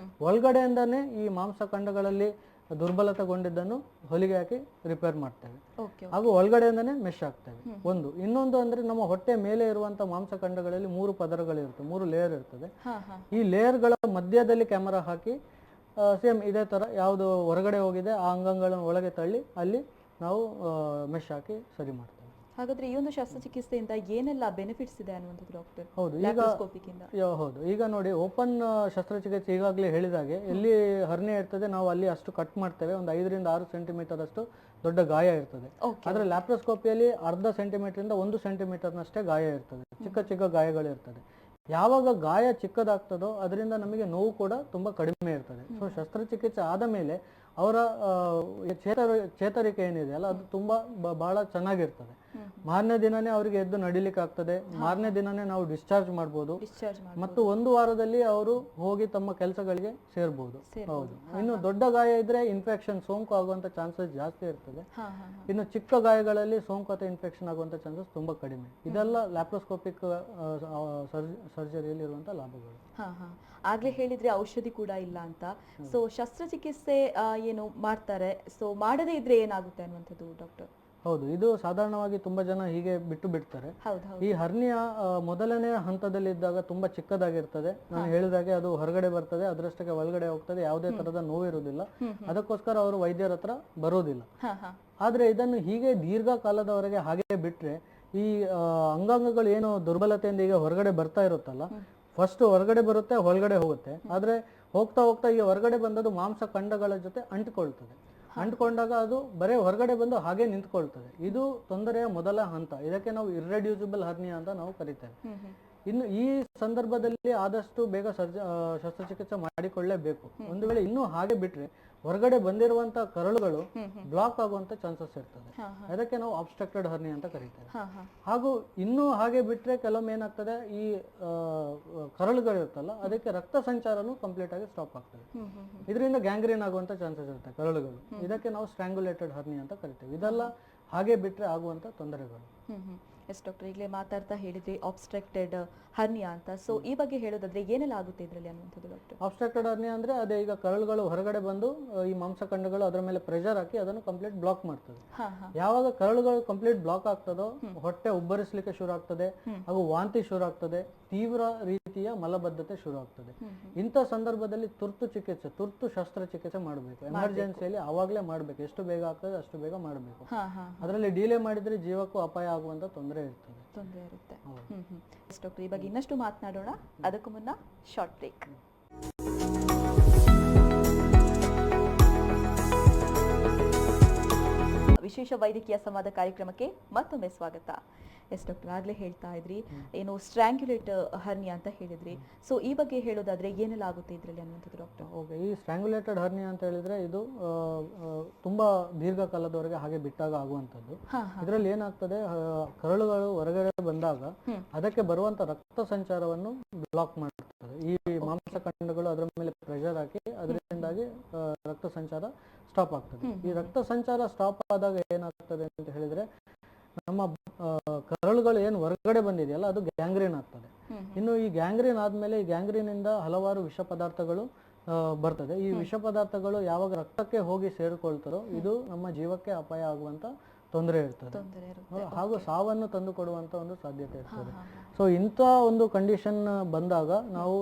ಒಳಗಡೆಯಿಂದಾನೇ ಈ ಮಾಂಸಖಂಡಗಳಲ್ಲಿ ದುರ್ಬಲತೆಗೊಂಡಿದ್ದನ್ನು ಹೊಲಿಗೆ ಹಾಕಿ ರಿಪೇರ್ ಮಾಡ್ತೇವೆ. ಹಾಗೂ ಒಳಗಡೆಯಿಂದಾನೇ ಮೆಶ್ ಹಾಕ್ತೇವೆ. ಇನ್ನೊಂದು ಅಂದ್ರೆ ನಮ್ಮ ಹೊಟ್ಟೆ ಮೇಲೆ ಇರುವಂತ ಮಾಂಸಖಂಡಗಳಲ್ಲಿ 3 ಪದರಗಳಿರ್ತವೆ, 3 ಲೇಯರ್ ಇರ್ತದೆ. ಈ ಲೇಯರ್ಗಳ ಮಧ್ಯದಲ್ಲಿ ಕ್ಯಾಮರಾ ಹಾಕಿ ಸೇಮ್ ಇದೇ ತರ ಯಾವುದು ಹೊರಗಡೆ ಹೋಗಿದೆ ಆ ಅಂಗಾಂಗಗಳನ್ನು ಒಳಗೆ ತಳ್ಳಿ ಅಲ್ಲಿ ನಾವು ಮೆಶ್ ಹಾಕಿ ಸರಿ ಮಾಡ್ತೇವೆ. ಹಾಗಾದ್ರೆ ಈ ಒಂದು ಶಸ್ತ್ರಚಿಕಿತ್ಸೆಯಿಂದ ಏನೆಲ್ಲ ಬೆನಿಫಿಟ್ಸ್ ಇದೆ ಅನ್ನುವಂಥದ್ದು ಡಾಕ್ಟರ್? ಹೌದು, ಈಗ ನೋಡಿ ಓಪನ್ ಶಸ್ತ್ರಚಿಕಿತ್ಸೆ ಈಗಾಗಲೇ ಹೇಳಿದಾಗೆ ಎಲ್ಲಿ ಹರ್ನಿಯಾ ಇರ್ತದೆ ನಾವು ಅಲ್ಲಿ ಅಷ್ಟು ಕಟ್ ಮಾಡ್ತೇವೆ, ಒಂದು 5 ರಿಂದ 6 ಸೆಂಟಿಮೀಟರ್ ಅಷ್ಟು ದೊಡ್ಡ ಗಾಯ ಇರ್ತದೆ. ಆದ್ರೆ ಲ್ಯಾಪ್ರೋಸ್ಕೋಪಿಯಲ್ಲಿ ಅರ್ಧ ಸೆಂಟಿಮೀಟರ್ ಇಂದ 1 ಸೆಂಟಿಮೀಟರ್ನಷ್ಟೇ ಗಾಯ ಇರ್ತದೆ, ಚಿಕ್ಕ ಚಿಕ್ಕ ಗಾಯಗಳು ಇರ್ತದೆ. ಯಾವಾಗ ಗಾಯ ಚಿಕ್ಕದಾಗ್ತದೋ ಅದರಿಂದ ನಮಗೆ ನೋವು ಕೂಡ ತುಂಬಾ ಕಡಿಮೆ ಇರ್ತದೆ. ಸೊ ಶಸ್ತ್ರಚಿಕಿತ್ಸೆ ಆದ ಮೇಲೆ ಅವರ ಚೇತರಿಕೆ ಏನಿದೆ ಅಲ್ಲ ಅದು ತುಂಬಾ ಬಹಳ ಚೆನ್ನಾಗಿರ್ತದೆ. ಮಾರನೇ ದಿನನೇ ಅವರಿಗೆ ಎದ್ದು ನಡಿಲಿಕ್ಕೆ ಆಗ್ತದೆ, ಮಾರನೇ ದಿನನೇ ನಾವು ಡಿಸ್ಚಾರ್ಜ್ ಮಾಡ್ಬೋದು, ಮತ್ತು 1 ವಾರದಲ್ಲಿ ಅವರು ಹೋಗಿ ತಮ್ಮ ಕೆಲಸಗಳಿಗೆ ಸೇರ್ಬೋದು. ಹೌದು, ಇನ್ನು ದೊಡ್ಡ ಗಾಯ ಇದ್ರೆ ಇನ್ಫೆಕ್ಷನ್ ಸೋಂಕು ಆಗುವಂತ ಚಾನ್ಸಸ್ ಜಾಸ್ತಿ ಇರ್ತದೆ. ಇನ್ನು ಚಿಕ್ಕ ಗಾಯಗಳಲ್ಲಿ ಸೋಂಕು ಅಥವಾ ಇನ್ಫೆಕ್ಷನ್ ಆಗುವಂತ ಚಾನ್ಸಸ್ ತುಂಬಾ ಕಡಿಮೆ. ಇದೆಲ್ಲ ಲ್ಯಾಪ್ರೋಸ್ಕೋಪಿಕ್ ಸರ್ಜರಿಯಲ್ಲಿ ಇರುವಂತ ಲಾಭಗಳು. ಆಗ್ಲೇ ಹೇಳಿದ್ರೆ ಔಷಧಿ ಕೂಡ ಇಲ್ಲ ಅಂತ. ಸೊ ಶಸ್ತ್ರಚಿಕಿತ್ಸೆ ಏನು ಮಾಡ್ತಾರೆ, ಸೊ ಮಾಡದೇ ಇದ್ರೆ ಏನಾಗುತ್ತೆ ಅನ್ನುವಂಥದ್ದು ಡಾಕ್ಟರ್? ಹೌದು, ಇದು ಸಾಧಾರಣವಾಗಿ ತುಂಬಾ ಜನ ಹೀಗೆ ಬಿಟ್ಟು ಬಿಡ್ತಾರೆ. ಈ ಹರ್ನಿಯಾ ಮೊದಲನೇ ಹಂತದಲ್ಲಿ ಇದ್ದಾಗ ತುಂಬಾ ಚಿಕ್ಕದಾಗಿರ್ತದೆ. ನಾನು ಹೇಳಿದಾಗೆ ಅದು ಹೊರಗಡೆ ಬರ್ತದೆ, ಅದರಷ್ಟಕ್ಕೆ ಒಳಗಡೆ ಹೋಗ್ತದೆ, ಯಾವುದೇ ತರದ ನೋವಿರುವುದಿಲ್ಲ. ಅದಕ್ಕೋಸ್ಕರ ಅವರು ವೈದ್ಯರ ಹತ್ರ ಬರೋದಿಲ್ಲ. ಆದ್ರೆ ಇದನ್ನು ಹೀಗೆ ದೀರ್ಘಕಾಲದವರೆಗೆ ಹಾಗೆ ಬಿಟ್ರೆ ಈ ಅಂಗಾಂಗಗಳು ಏನು ದುರ್ಬಲತೆಯಿಂದ ಈಗ ಹೊರಗಡೆ ಬರ್ತಾ ಇರುತ್ತಲ್ಲ, ಫಸ್ಟ್ ಹೊರಗಡೆ ಬರುತ್ತೆ, ಒಳಗಡೆ ಹೋಗುತ್ತೆ. ಆದ್ರೆ ಹೋಗ್ತಾ ಹೋಗ್ತಾ ಈ ಹೊರಗಡೆ ಬಂದದ್ದು ಮಾಂಸಖಂಡಗಳ ಜೊತೆ ಅಂಟ್ಕೊಳ್ತದೆ. ಅಂಟ್ಕೊಂಡಾಗ ಅದು ಬರೇ ಹೊರಗಡೆ ಬಂದು ಹಾಗೆ ನಿಂತ್ಕೊಳ್ತದೆ. ಇದು ತೊಂದರೆಯ ಮೊದಲ ಹಂತ. ಇದಕ್ಕೆ ನಾವು ಇರ್ರೆಡ್ಯೂಸಿಬಲ್ ಹರ್ನಿಯಾ ಅಂತ ನಾವು ಕರಿತೇವೆ. ಇನ್ನು ಈ ಸಂದರ್ಭದಲ್ಲಿ ಆದಷ್ಟು ಬೇಗ ಶಸ್ತ್ರಚಿಕಿತ್ಸೆ ಮಾಡಿಕೊಳ್ಳಲೇಬೇಕು. ಒಂದು ವೇಳೆ ಇನ್ನೂ ಹಾಗೆ ಬಿಟ್ರೆ ಹೊರಗಡೆ ಬಂದಿರುವಂತ ಕರಳುಗಳು ಬ್ಲಾಕ್ ಆಗುವಂತ ಚಾನ್ಸಸ್ ಇರ್ತದೆ. ಅದಕ್ಕೆ ನಾವು ಅಬ್ಸ್ಟ್ರಕ್ಟೆಡ್ ಹರ್ನಿಯಾ ಅಂತ ಕರೀತೇವೆ. ಹಾಗೂ ಇನ್ನೂ ಹಾಗೆ ಬಿಟ್ರೆ ಕೆಲವೊಮ್ಮೆ ಏನಾಗ್ತದೆ, ಈ ಕರಳುಗಳಿರುತ್ತಲ್ಲ ಅದಕ್ಕೆ ರಕ್ತ ಸಂಚಾರನು ಕಂಪ್ಲೀಟ್ ಆಗಿ ಸ್ಟಾಪ್ ಆಗ್ತದೆ. ಇದರಿಂದ ಗ್ಯಾಂಗ್ರೀನ್ ಆಗುವಂತ ಚಾನ್ಸಸ್ ಇರುತ್ತೆ ಕರಳುಗಳು. ಇದಕ್ಕೆ ನಾವು ಸ್ಟ್ರಾಂಗ್ಯುಲೇಟೆಡ್ ಹರ್ನಿಯಾ ಅಂತ ಕರಿತೇವೆ. ಇದೆಲ್ಲ ಹಾಗೆ ಬಿಟ್ರೆ ಆಗುವಂತ ತೊಂದರೆಗಳು. ಎಸ್ ಡಾಕ್ಟರ್, ಈಗಲೇ ಮಾತಾಡ್ತಾ ಹೇಳಿದ್ರಿ ಅಬ್ಸ್ಟ್ರಕ್ಟೆಡ್ ಹರ್ನಿಯಾ ಅಂತ. ಸೊ ಈ ಬಗ್ಗೆ ಹೇಳೋದಾದ್ರೆ ಏನೆಲ್ಲ ಆಗುತ್ತೆ ಇದರಲ್ಲಿ ಅನ್ನುವಂಥದ್ದು ಡಾಕ್ಟರ್? ಅಬ್ಸ್ಟ್ರಕ್ಟೆಡ್ ಹರ್ನಿಯಾ ಅಂದ್ರೆ ಅದೇ ಈಗ ಕರಳುಗಳು ಹೊರಗಡೆ ಬಂದು ಈ ಮಾಂಸಖಂಡಗಳು ಅದರ ಮೇಲೆ ಪ್ರೆಷರ್ ಹಾಕಿ ಅದನ್ನು ಕಂಪ್ಲೀಟ್ ಬ್ಲಾಕ್ ಮಾಡ್ತದೆ. ಯಾವಾಗ ಕರಳುಗಳು ಕಂಪ್ಲೀಟ್ ಬ್ಲಾಕ್ ಆಗ್ತದೋ ಹೊಟ್ಟೆ ಉಬ್ಬರಿಸಲಿಕ್ಕೆ ಶುರು ಆಗ್ತದೆ, ಹಾಗೂ ವಾಂತಿ ಶುರು ಆಗ್ತದೆ, ತೀವ್ರ ರೀತಿಯ ಮಲಬದ್ಧತೆ ಶುರು ಆಗ್ತದೆ. ಇಂಥ ಸಂದರ್ಭದಲ್ಲಿ ತುರ್ತು ಶಸ್ತ್ರಚಿಕಿತ್ಸೆ ಮಾಡಬೇಕು. ಎಮರ್ಜೆನ್ಸಿಯಲ್ಲಿ ಅವಾಗಲೇ ಮಾಡಬೇಕು. ಎಷ್ಟು ಬೇಗ ಆಗ್ತದೆ ಅಷ್ಟು ಬೇಗ ಮಾಡಬೇಕು. ಅದರಲ್ಲಿ ಡಿಲೇ ಮಾಡಿದ್ರೆ ಜೀವಕ್ಕೂ ಅಪಾಯ ಆಗುವಂತ ತೊಂದರೆ ಇರುತ್ತೆ. ಡಾಕ್ಟರ್, ಈ ಬಗ್ಗೆ ಇನ್ನಷ್ಟು ಮಾತನಾಡೋಣ. ಅದಕ್ಕೂ ಮುನ್ನ ಶಾರ್ಟ್ ಬ್ರೇಕ್. ವಿಶೇಷ ವೈದ್ಯಕೀಯ ಸಂವಾದ ಕಾರ್ಯಕ್ರಮಕ್ಕೆ ಮತ್ತೊಮ್ಮೆ ಸ್ವಾಗತ. ಎಸ್ ಡಾಕ್ಟರ್, ಆಗ್ಲೇ ಹೇಳ್ತಾ ಇದ್ರಿ ಏನು ಸ್ಟ್ರ್ಯಾಂಗ್ಯುಲೇಟ್ ಹರ್ನಿಯಾ ಅಂತ ಹೇಳಿದ್ರಿ. ಸೊ ಈ ಬಗ್ಗೆ ಹೇಳೋದಾದ್ರೆ ಏನೆಲ್ಲ ಆಗುತ್ತೆ ಇದರಲ್ಲಿ ಅನ್ನುವಂಥದ್ದು ಡಾಕ್ಟರ್? ಓಕೆ, ಈ ಸ್ಟ್ರ್ಯಾಂಗ್ಯುಲೇಟೆಡ್ ಹರ್ನಿಯಾ ಅಂತ ಹೇಳಿದ್ರೆ ಇದು ತುಂಬಾ ದೀರ್ಘಕಾಲದವರೆಗೆ ಹಾಗೆ ಬಿಟ್ಟಾಗ ಆಗುವಂಥದ್ದು. ಇದರಲ್ಲಿ ಏನಾಗ್ತದೆ, ಕರಳುಗಳು ಹೊರಗಡೆ ಬಂದಾಗ ಅದಕ್ಕೆ ಬರುವಂತ ರಕ್ತ ಸಂಚಾರವನ್ನು ಬ್ಲಾಕ್ ಮಾಡ್ತದೆ. ಈ ಮಾಂಸಖಂಡಗಳು ಅದರ ಮೇಲೆ ಪ್ರೆಷರ್ ಹಾಕಿ ಅದರಿಂದಾಗಿ ರಕ್ತ ಸಂಚಾರ ಸ್ಟಾಪ್ ಆಗ್ತದೆ. ಈ ರಕ್ತ ಸಂಚಾರ ಸ್ಟಾಪ್ ಆದಾಗ ಏನಾಗ್ತದೆ ಅಂತ ಹೇಳಿದ್ರೆ ನಮ್ಮ ಕರಳುಗಳು ಏನು ಹೊರಗಡೆ ಬಂದಿದೆಯಲ್ಲ ಅದು ಗ್ಯಾಂಗ್ರೀನ್ ಆಗ್ತದೆ. ಇನ್ನು ಈ ಗ್ಯಾಂಗ್ರೀನ್ ಆದ್ಮೇಲೆ ಈ ಗ್ಯಾಂಗ್ರೀನ್ ಇಂದ ಹಲವಾರು ವಿಷ ಪದಾರ್ಥಗಳು ಬರ್ತದೆ. ಈ ವಿಷ ಪದಾರ್ಥಗಳು ಯಾವಾಗ ರಕ್ತಕ್ಕೆ ಹೋಗಿ ಸೇರಿಕೊಳ್ತಾರೋ ಇದು ನಮ್ಮ ಜೀವಕ್ಕೆ ಅಪಾಯ ಆಗುವಂತ ತೊಂದರೆ ಇರ್ತದೆ, ಹಾಗೂ ಸಾವನ್ನು ತಂದು ಕೊಡುವಂತ ಒಂದು ಸಾಧ್ಯತೆ ಇರ್ತದೆ. ಸೊ ಇಂಥ ಒಂದು ಕಂಡೀಷನ್ ಬಂದಾಗ ನಾವು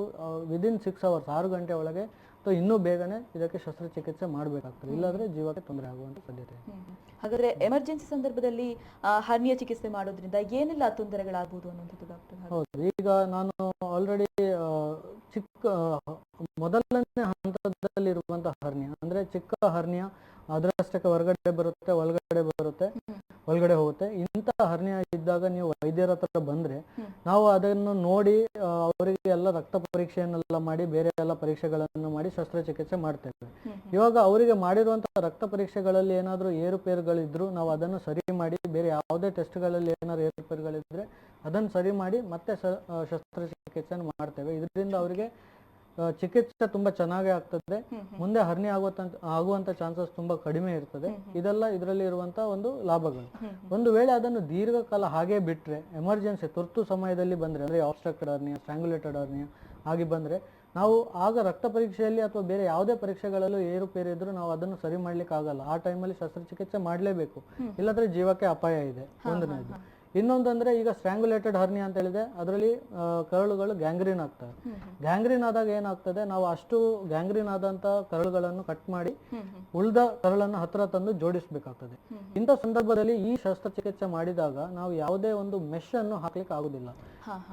ವಿದಿನ್ 6 hours 6 ಗಂಟೆ ಒಳಗೆ ಅಥವಾ ಇನ್ನೂ ಬೇಗನೆ ಇದಕ್ಕೆ ಶಸ್ತ್ರಚಿಕಿತ್ಸೆ ಮಾಡಬೇಕಾಗ್ತದೆ, ಇಲ್ಲಾಂದ್ರೆ ಜೀವಕ್ಕೆ ತೊಂದರೆ ಆಗುವಂತ ಸಾಧ್ಯತೆ. ಹಾಗಾದ್ರೆ ಎಮರ್ಜೆನ್ಸಿ ಸಂದರ್ಭದಲ್ಲಿ ಹರ್ನಿಯಾ ಚಿಕಿತ್ಸೆ ಮಾಡೋದ್ರಿಂದ ಏನೆಲ್ಲ ತೊಂದರೆಗಳಾಗಬಹುದು ಅನ್ನೋದು ಡಾಕ್ಟರ್? ಹೌದು, ಈಗ ನಾನು ಆಲ್ರೆಡಿ ಮೊದಲನೇ ಹಂತದಲ್ಲಿರುವಂತಹ ಹರ್ನಿಯಾ ಅಂದ್ರೆ ಚಿಕ್ಕ ಹರ್ನಿಯಾ ಅದರಷ್ಟಕ್ಕೆ ಹೊರಗಡೆ ಬರುತ್ತೆ, ಒಳಗಡೆ ಹೋಗುತ್ತೆ. ಇಂಥ ಹರ್ನಿಯಾ ಇದ್ದಾಗ ನೀವು ವೈದ್ಯರ ಹತ್ರ ಬಂದ್ರೆ ನಾವು ಅದನ್ನು ನೋಡಿ ಅವರಿಗೆ ಎಲ್ಲ ರಕ್ತ ಪರೀಕ್ಷೆಯನ್ನೆಲ್ಲ ಮಾಡಿ ಬೇರೆ ಎಲ್ಲ ಪರೀಕ್ಷೆಗಳನ್ನು ಮಾಡಿ ಶಸ್ತ್ರಚಿಕಿತ್ಸೆ ಮಾಡ್ತೇವೆ. ಇವಾಗ ಅವರಿಗೆ ಮಾಡಿರುವಂತಹ ರಕ್ತ ಪರೀಕ್ಷೆಗಳಲ್ಲಿ ಏನಾದರೂ ಏರುಪೇರುಗಳಿದ್ರು ನಾವು ಅದನ್ನು ಸರಿ ಮಾಡಿ, ಬೇರೆ ಯಾವುದೇ ಟೆಸ್ಟ್ಗಳಲ್ಲಿ ಏನಾದ್ರು ಏರುಪೇರುಗಳಿದ್ರೆ ಅದನ್ನು ಸರಿ ಮಾಡಿ ಮತ್ತೆ ಶಸ್ತ್ರಚಿಕಿತ್ಸೆಯನ್ನು ಮಾಡ್ತೇವೆ. ಇದರಿಂದ ಅವರಿಗೆ ಚಿಕಿತ್ಸೆ ತುಂಬಾ ಚೆನ್ನಾಗಿ ಆಗ್ತದೆ, ಮುಂದೆ ಹರ್ನಿಯಾ ಆಗುವಂತ ಚಾನ್ಸಸ್ ತುಂಬಾ ಕಡಿಮೆ ಇರ್ತದೆ. ಇದೆಲ್ಲ ಇದರಲ್ಲಿ ಇರುವಂತಹ ಒಂದು ಲಾಭಗಳು. ಒಂದು ವೇಳೆ ಅದನ್ನು ದೀರ್ಘಕಾಲ ಹಾಗೆ ಬಿಟ್ರೆ, ಎಮರ್ಜೆನ್ಸಿ ತುರ್ತು ಸಮಯದಲ್ಲಿ ಬಂದ್ರೆ ಅಂದ್ರೆ ಆಬ್ಸ್ಟ್ರಕ್ಟೆಡ್ ಹರ್ನಿಯಾ, ಸ್ಟ್ರ್ಯಾಂಗ್ಯುಲೇಟೆಡ್ ಹರ್ನಿಯಾ ಆಗಿ ಬಂದ್ರೆ ನಾವು ಆಗ ರಕ್ತ ಪರೀಕ್ಷೆಯಲ್ಲಿ ಅಥವಾ ಬೇರೆ ಯಾವುದೇ ಪರೀಕ್ಷೆಗಳಲ್ಲೂ ಏರುಪೇರಿದ್ರು ನಾವು ಅದನ್ನು ಸರಿ ಮಾಡ್ಲಿಕ್ಕೆ ಆಗಲ್ಲ. ಆ ಟೈಮಲ್ಲಿ ಶಸ್ತ್ರಚಿಕಿತ್ಸೆ ಮಾಡಲೇಬೇಕು, ಇಲ್ಲಾಂದ್ರೆ ಜೀವಕ್ಕೆ ಅಪಾಯ ಇದೆ. ಒಂದನೇದು. ಇನ್ನೊಂದಂದ್ರೆ ಈಗ ಸ್ಟ್ರ್ಯಾಂಗ್ಯುಲೇಟೆಡ್ ಹರ್ನಿಯಾ ಅಂತ ಹೇಳಿದೆ, ಅದರಲ್ಲಿ ಕರಳುಗಳು ಗ್ಯಾಂಗ್ರೀನ್ ಆಗ್ತವೆ. ಗ್ಯಾಂಗ್ರೀನ್ ಆದಾಗ ಏನಾಗ್ತದೆ, ನಾವು ಅಷ್ಟು ಗ್ಯಾಂಗ್ರೀನ್ ಆದಂತ ಕರಳುಗಳನ್ನು ಕಟ್ ಮಾಡಿ ಉಳಿದ ಕರಳನ್ನು ಹತ್ರ ತಂದು ಜೋಡಿಸಬೇಕಾಗ್ತದೆ. ಇಂಥ ಸಂದರ್ಭದಲ್ಲಿ ಈ ಶಸ್ತ್ರಚಿಕಿತ್ಸೆ ಮಾಡಿದಾಗ ನಾವು ಯಾವುದೇ ಒಂದು ಮೆಶ್ ಅನ್ನು ಹಾಕ್ಲಿಕ್ಕೆ ಆಗುದಿಲ್ಲ.